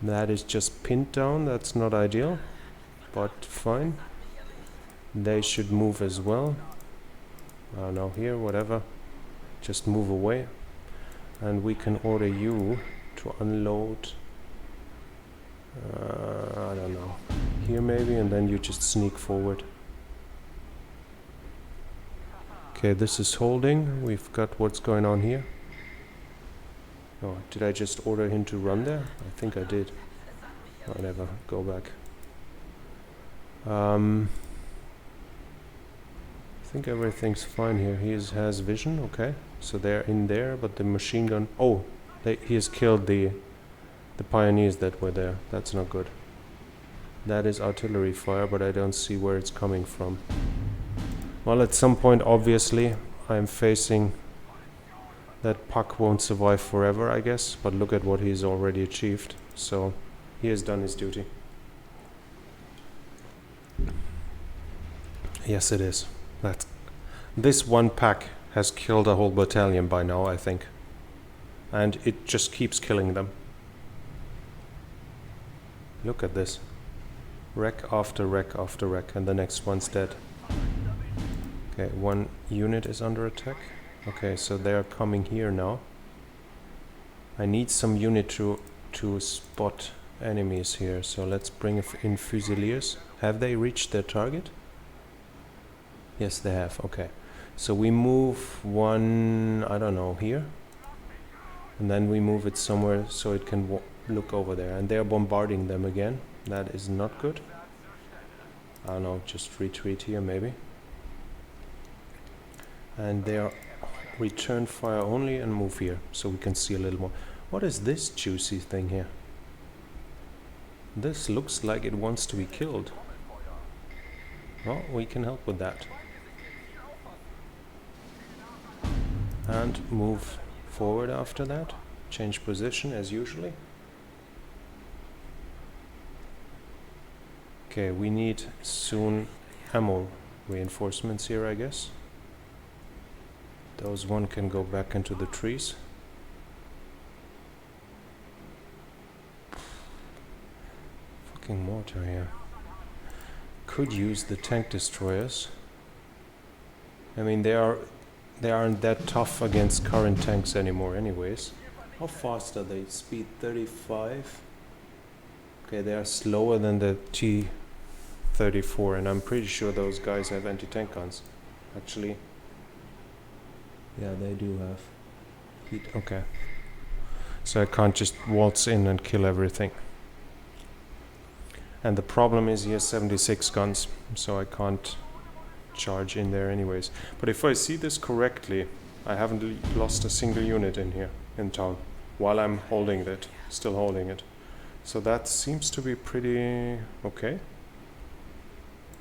That is just pinned down. That's not ideal, but fine. They should move as well. I don't know, here, whatever. Just move away. And we can order you to unload... I don't know. Here maybe, and then you just sneak forward. Okay, this is holding. We've got what's going on here. Oh, did I just order him to run there? I think I did. Whatever, go back. I think everything's fine here. He has vision, okay. So they're in there, but the machine gun... Oh, he has killed the pioneers that were there. That's not good. That is artillery fire, but I don't see where it's coming from. Well, at some point, obviously, I'm facing... That Puck won't survive forever, I guess, but look at what he's already achieved. So, he has done his duty. Yes, it is. This one pack has killed a whole battalion by now, I think. And it just keeps killing them. Look at this. Wreck after wreck after wreck, and the next one's dead. Okay, one unit is under attack. Okay, so they are coming here now. I need some unit to spot enemies here, so let's bring in Fusiliers. Have they reached their target? Yes, they have. Okay, so we move one, I don't know, here, and then we move it somewhere so it can look over there. And they are bombarding them again. That is not good. I don't know, just retreat here maybe. And they are return fire only and move here so we can see a little more. What is this juicy thing here? This looks like it wants to be killed. Well, we can help with that. And move forward after that. Change position as usually. Okay, we need soon ammo reinforcements here, I guess. Those one can go back into the trees. Fucking mortar here. Could use the tank destroyers. I mean, they aren't that tough against current tanks anymore anyways. How fast are they? Speed 35. Okay, they are slower than the T-34, and I'm pretty sure those guys have anti-tank guns. Actually, yeah, they do have heat. Okay. So I can't just waltz in and kill everything. And the problem is he has 76 guns, so I can't charge in there anyways. But if I see this correctly, I haven't lost a single unit in here, in town, while I'm holding it, still holding it. So that seems to be pretty okay,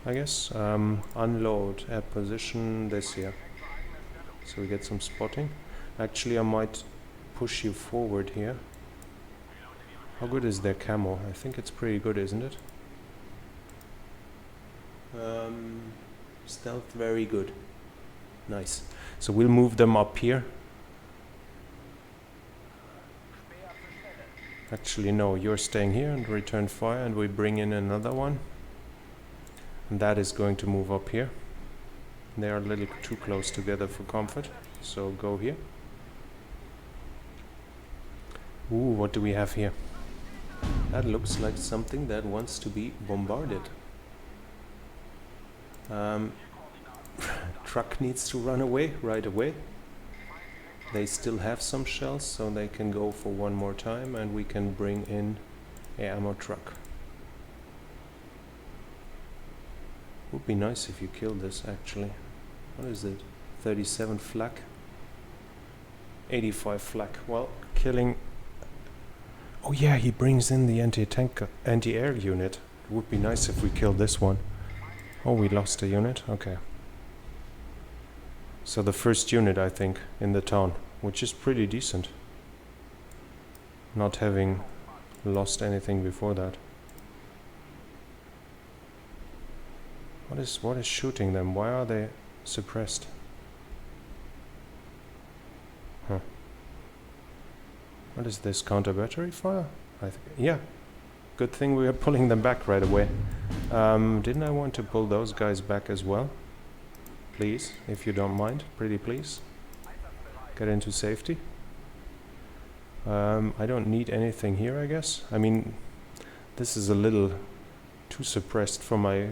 I guess. Unload at position this here. So we get some spotting. Actually, I might push you forward here. How good is their camo? I think it's pretty good, isn't it? Stealth, very good. Nice. So we'll move them up here. Actually, no, you're staying here and return fire, and we bring in another one. And that is going to move up here. They are a little too close together for comfort, so go here. Ooh, what do we have here? That looks like something that wants to be bombarded. Truck needs to run away right away. They still have some shells, so they can go for one more time, and we can bring in an ammo truck. Would be nice if you killed this, actually. What is it? 37 flak? 85 flak. Well, killing... Oh yeah, he brings in the anti-air unit. It would be nice if we killed this one. Oh, we lost a unit? Okay. So the first unit, I think, in the town, which is pretty decent. Not having lost anything before that. What is shooting them? Why are they suppressed? Huh. What is this? Counter battery fire? Yeah. Good thing we are pulling them back right away. Didn't I want to pull those guys back as well? Please, if you don't mind, pretty please. Get into safety. I don't need anything here, I guess. I mean, this is a little too suppressed for my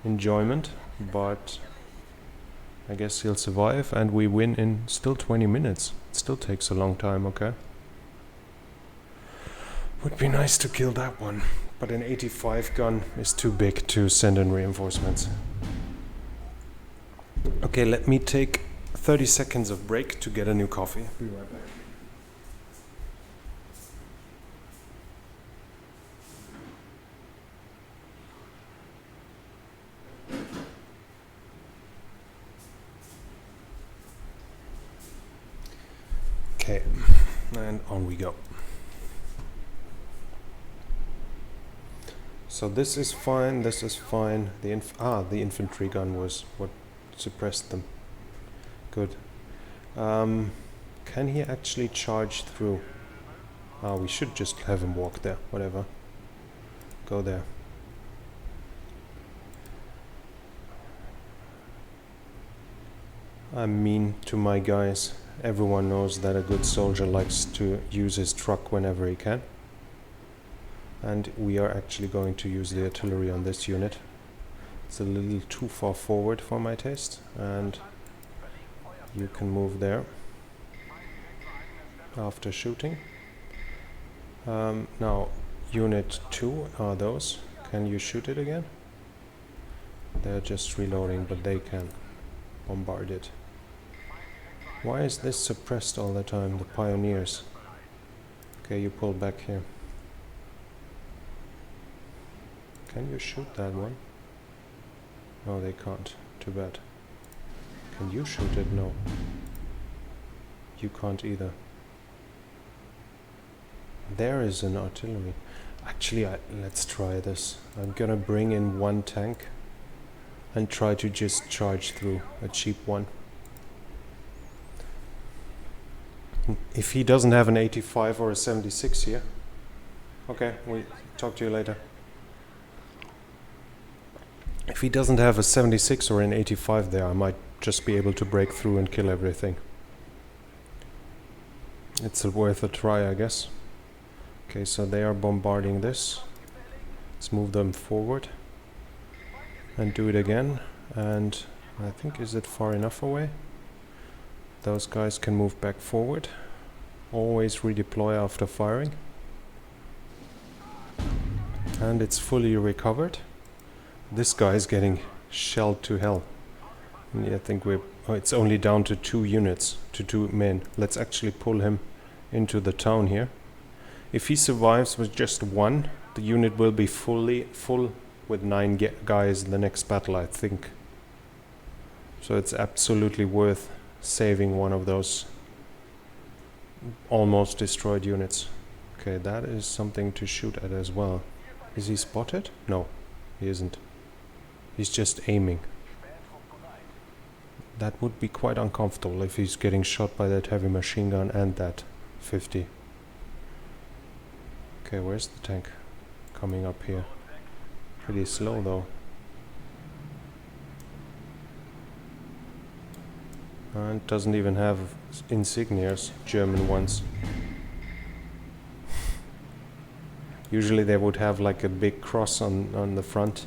enjoyment, but I guess he'll survive, and we win in still 20 minutes. It still takes a long time, okay? Would be nice to kill that one, but an 85 gun is too big to send in reinforcements. Okay, let me take 30 seconds of break to get a new coffee. Be right back. Okay, and on we go. So this is fine, this is fine. The infantry gun was what suppressed them. Good. Can he actually charge through? We should just have him walk there, whatever. Go there. I'm mean to my guys. Everyone knows that a good soldier likes to use his truck whenever he can. And we are actually going to use the artillery on this unit. It's a little too far forward for my taste, and you can move there after shooting. Now, unit 2 are those. Can you shoot it again? They're just reloading, but they can bombard it. Why is this suppressed all the time, the pioneers? Okay, you pull back here. Can you shoot that one? No, they can't. Too bad. Can you shoot it? No. You can't either. There is an artillery. Actually, let's try this. I'm gonna bring in one tank and try to just charge through a cheap one. If he doesn't have an 85 or a 76 here. Okay, we'll talk to you later. If he doesn't have a 76 or an 85 there, I might just be able to break through and kill everything. It's worth a try, I guess. Okay, so they are bombarding this. Let's move them forward and do it again. And I think, is it far enough away? Those guys can move back forward. Always redeploy after firing. And it's fully recovered. This guy is getting shelled to hell. And I think it's only down to 2 units, to 2 men. Let's actually pull him into the town here. If he survives with just 1, the unit will be full with 9 guys in the next battle, I think. So it's absolutely worth saving one of those almost destroyed units. Okay, that is something to shoot at as well. Is he spotted? No, he isn't. He's just aiming. That would be quite uncomfortable if he's getting shot by that heavy machine gun and that 50. Okay, where's the tank? Coming up here. Pretty slow though. And doesn't even have insignias, German ones. Usually they would have like a big cross on the front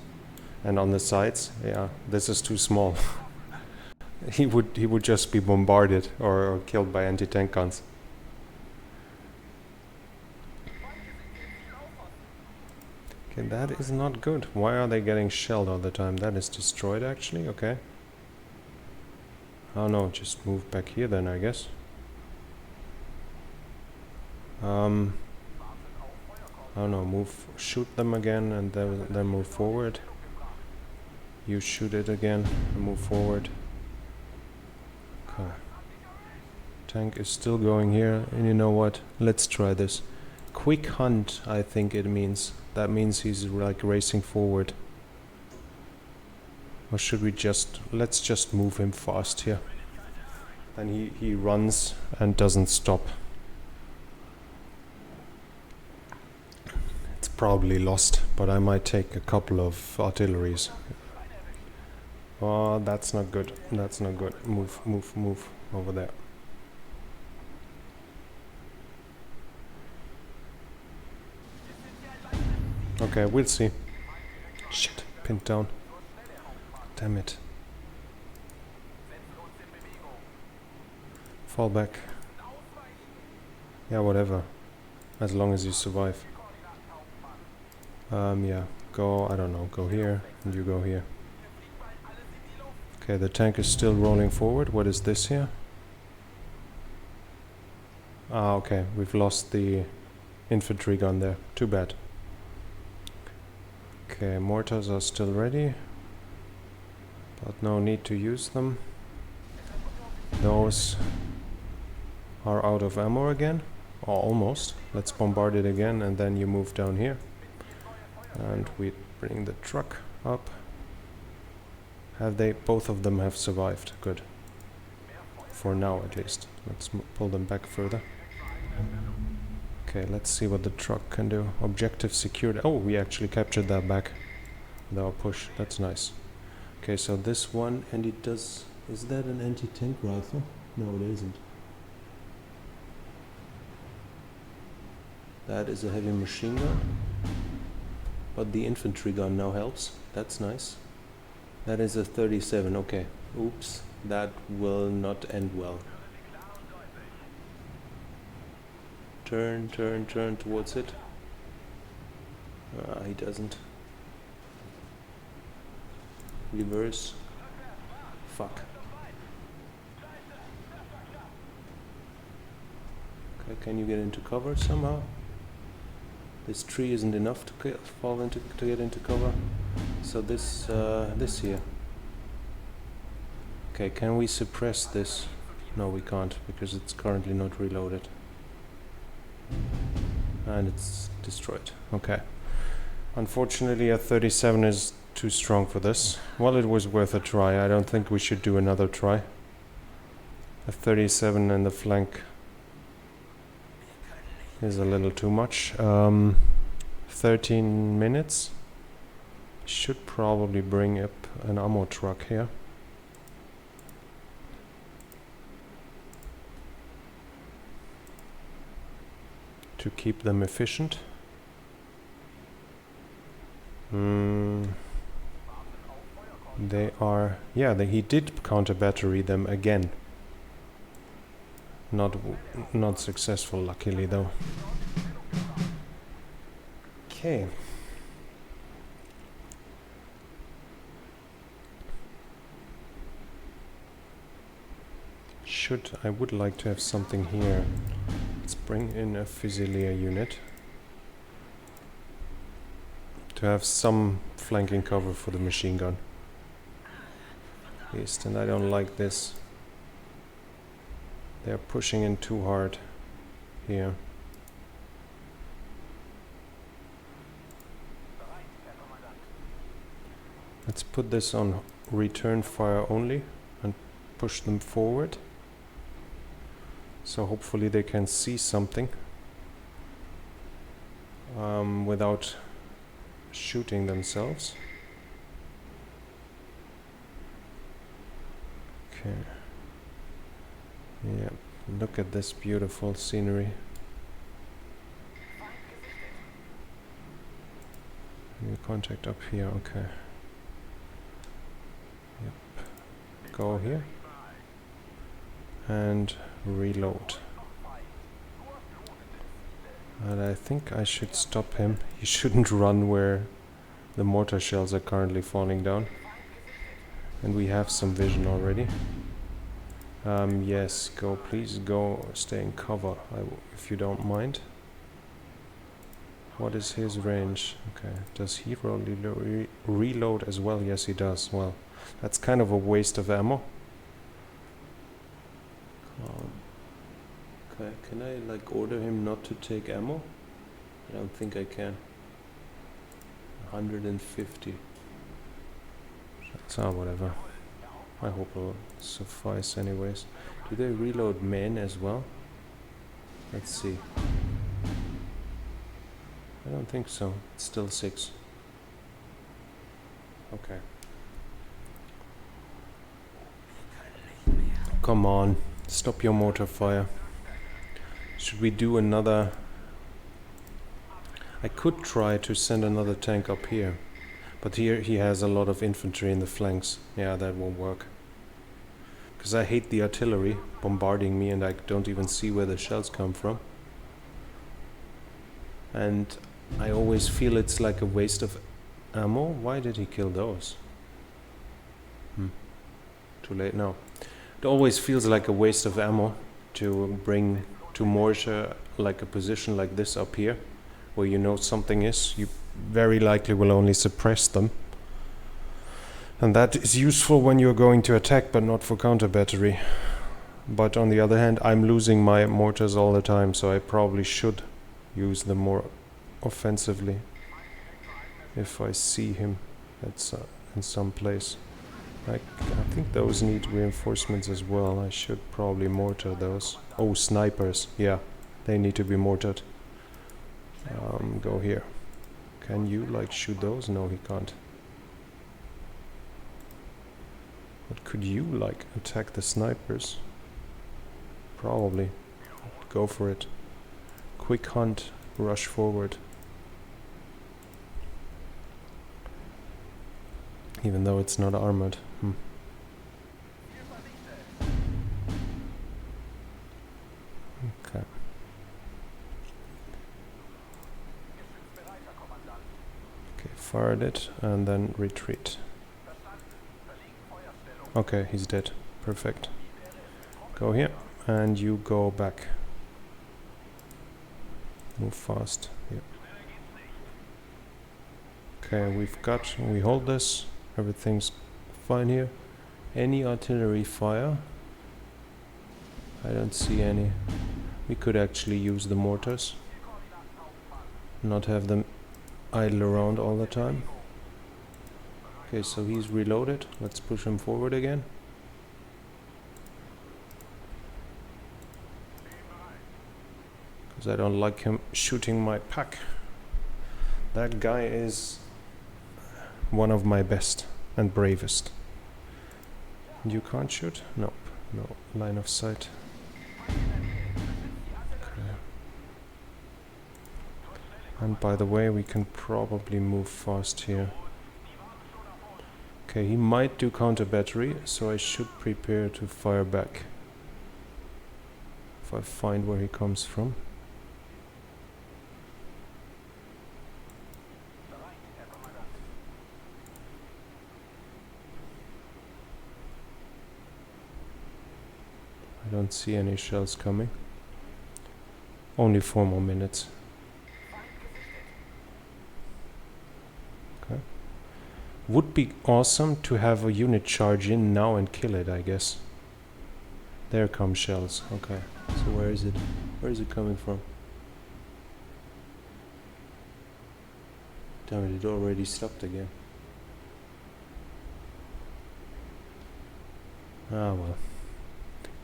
and on the sides. Yeah, this is too small. he would just be bombarded or killed by anti-tank guns. Okay, that is not good. Why are they getting shelled all the time? That is destroyed actually, okay. Oh no, just move back here then, I guess. I don't know, shoot them again and then move forward. You shoot it again and move forward. Okay. Tank is still going here, and you know what? Let's try this. Quick hunt, I think it means. That means he's like racing forward. Or should we let's just move him fast here. Then he runs and doesn't stop. It's probably lost, but I might take a couple of artilleries. Oh, that's not good. That's not good. Move over there. Okay, we'll see. Shit, pinned down. Damn it. Fall back. Yeah, whatever. As long as you survive. Yeah, go, I don't know, go here, and you go here. Okay, the tank is still rolling forward. What is this here? Ah, okay, we've lost the infantry gun there. Too bad. Okay, mortars are still ready, but no need to use them. Those are out of ammo again, or almost. Let's bombard it again, and then you move down here. And we bring the truck up. Both of them have survived. Good. For now, at least. Let's pull them back further. Okay, let's see what the truck can do. Objective secured. Oh, we actually captured that back with our push. That's nice. Okay, so this one, and it does... Is that an anti-tank rifle? No, it isn't. That is a heavy machine gun. But the infantry gun now helps. That's nice. That is a 37. Okay. Oops. That will not end well. Turn towards it. He doesn't. Reverse. Fuck. Okay, can you get into cover somehow? This tree isn't enough to get into cover. So this here. Okay, can we suppress this? No, we can't, because it's currently not reloaded. And it's destroyed. Okay. Unfortunately, a 37 is too strong for this. Well, it was worth a try. I don't think we should do another try. A 37 in the flank is a little too much. 13 minutes. Should probably bring up an ammo truck here. To keep them efficient. They are... yeah, he did counter battery them again. Not successful, luckily, though. Okay. I would like to have something here. Let's bring in a Fusilier unit. To have some flanking cover for the machine gun. At least, and I don't like this. They're pushing in too hard here. Let's put this on return fire only and push them forward. So hopefully they can see something without shooting themselves. Okay. Yeah, look at this beautiful scenery. New contact up here, okay. Yep. Go here. And reload. And I think I should stop him. He shouldn't run where the mortar shells are currently falling down. And we have some vision already. Yes, go, please go, stay in cover, if you don't mind. What is his range? Okay, does he reload as well? Yes, he does. Well, that's kind of a waste of ammo. Okay, can I like order him not to take ammo? I don't think I can. 150. So whatever. I hope it'll suffice anyways. Do they reload men as well? Let's see. I don't think so. It's still 6. Okay. Come on. Stop your mortar fire. Should we do another... I could try to send another tank up here. But here he has a lot of infantry in the flanks. Yeah, that won't work. Because I hate the artillery bombarding me and I don't even see where the shells come from. And I always feel it's like a waste of ammo. Why did he kill those? Too late now. It always feels like a waste of ammo to bring to Orsha like a position like this up here, where you know something is. You very likely will only suppress them. And that is useful when you're going to attack, but not for counter battery. But on the other hand, I'm losing my mortars all the time, so I probably should use them more offensively if I see him at in some place. I think those need reinforcements as well. I should probably mortar those. Oh, snipers. Yeah, they need to be mortared. Go here. Can you like shoot those? No, he can't. But could you like attack the snipers? Probably. Go for it. Quick hunt, rush forward. Even though it's not armored. Okay. Okay, fired it and then retreat. Okay, he's dead. Perfect. Go here and you go back. Move fast. Yep. Okay, we hold this. Everything's fine here. Any artillery fire? I don't see any. We could actually use the mortars. Not have them idle around all the time. Okay, so he's reloaded. Let's push him forward again. Because I don't like him shooting my pack. That guy is one of my best and bravest. You can't shoot? Nope. No line of sight. Okay. And by the way, we can probably move fast here. Okay, he might do counter battery, so I should prepare to fire back. If I find where he comes from. I don't see any shells coming. Only 4 more minutes. Okay. Would be awesome to have a unit charge in now and kill it, I guess. There come shells. Okay. So where is it? Where is it coming from? Damn it, it already stopped again. Ah well.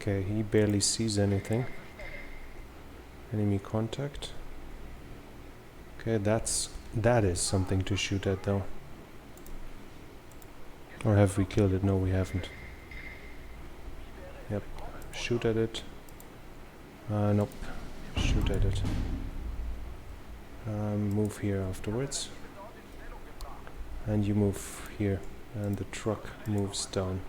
Okay, he barely sees anything. Enemy contact. Okay, that is something to shoot at though. Or have we killed it? No, we haven't. Yep. Shoot at it. Nope. Shoot at it. Move here afterwards. And you move here. And the truck moves down.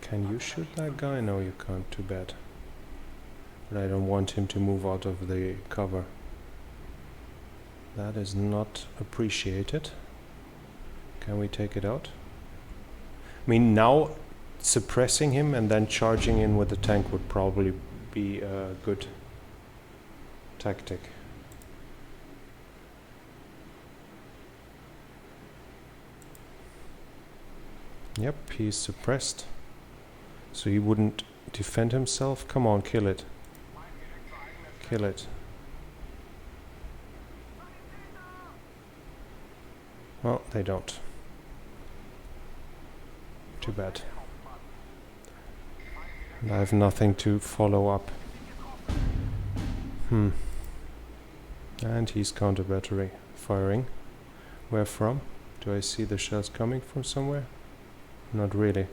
Can you shoot that guy? No, you can't. Too bad. But I don't want him to move out of the cover. That is not appreciated. Can we take it out? I mean, now suppressing him and then charging in with the tank would probably be a good tactic. Yep, he's suppressed. So he wouldn't defend himself. Come on, kill it. Kill it. Well, they don't. Too bad. And I have nothing to follow up. And he's counter battery firing. Where from? Do I see the shells coming from somewhere? Not really.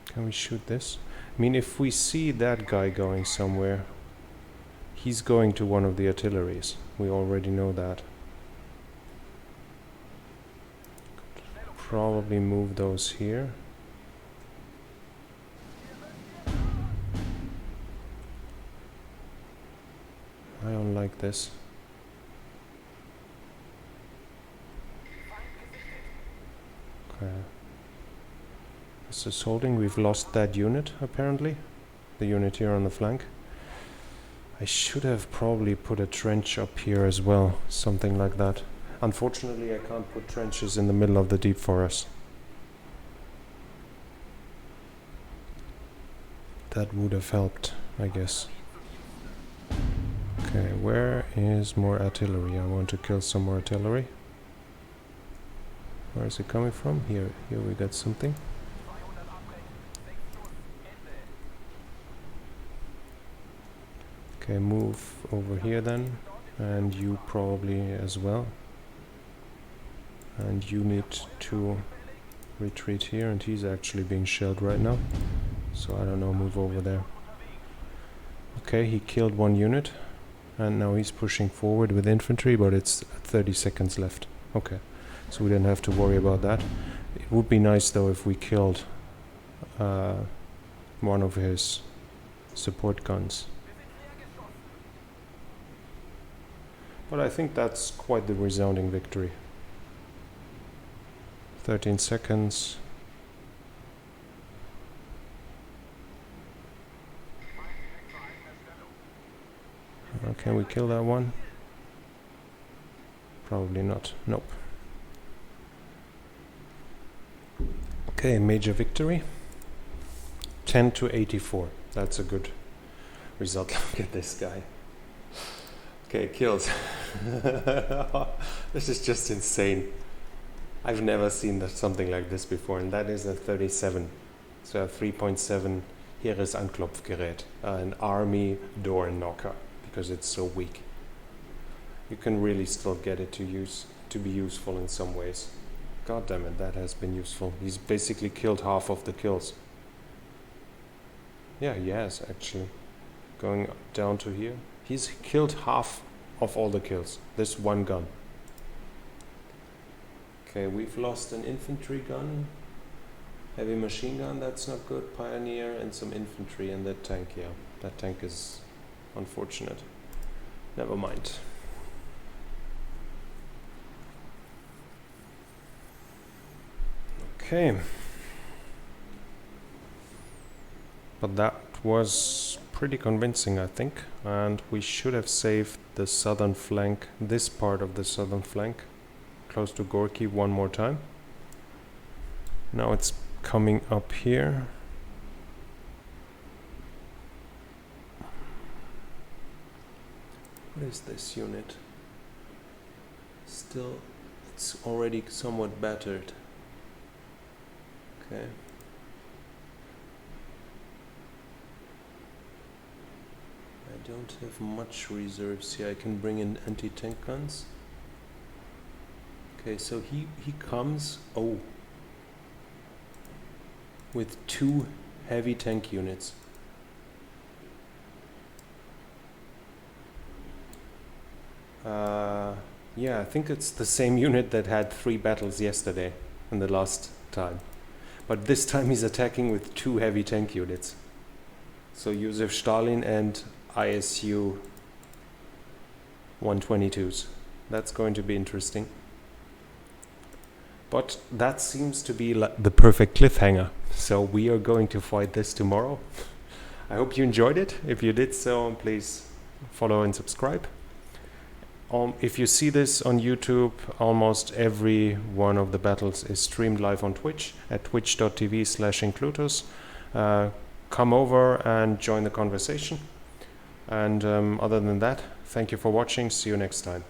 Can we shoot this? I mean, if we see that guy going somewhere, he's going to one of the artilleries. We already know that. Probably move those here. I don't like this. Okay. This is holding. We've lost that unit, apparently. The unit here on the flank. I should have probably put a trench up here as well. Something like that. Unfortunately, I can't put trenches in the middle of the deep forest. That would have helped, I guess. Okay, where is more artillery? I want to kill some more artillery. Where is it coming from? Here we got something. Okay, move over here then. And you probably as well. And you need to retreat here, and he's actually being shelled right now. So I don't know, move over there. Okay, he killed one unit. And now he's pushing forward with infantry, but it's 30 seconds left. Okay, so we don't have to worry about that. It would be nice though if we killed one of his support guns. But I think that's quite the resounding victory. 13 seconds. Can we kill that one? Probably not. Nope. Okay, major victory. 10 to 84. That's a good result. Look at this guy. Okay, killed. This is just insane. I've never seen something like this before, and that is a 37. So a 3.7 Heeresanklopfgerät, an army door knocker, because it's so weak. You can really still get it to be useful in some ways. God damn it, that has been useful. He's basically killed half of the kills. Yeah, he has actually. Going down to here. He's killed half of all the kills. This one gun. Okay, we've lost an infantry gun. Heavy machine gun, that's not good. Pioneer and some infantry and that tank, yeah. That tank is unfortunate. Never mind. Okay. But that was pretty convincing, I think. And we should have saved the southern flank, this part of the southern flank, close to Gorky one more time. Now it's coming up here. What is this unit? Still, it's already somewhat battered. Okay. I don't have much reserves here. I can bring in anti-tank guns. Okay, so he comes, with 2 heavy tank units. Yeah, I think it's the same unit that had 3 battles yesterday and the last time. But this time he's attacking with 2 heavy tank units. So Josef Stalin and ISU 122s. That's going to be interesting. But that seems to be the perfect cliffhanger. So we are going to fight this tomorrow. I hope you enjoyed it. If you did so, please follow and subscribe. If you see this on YouTube, almost every one of the battles is streamed live on Twitch at twitch.tv/inclutus. Come over and join the conversation. And other than that, thank you for watching. See you next time.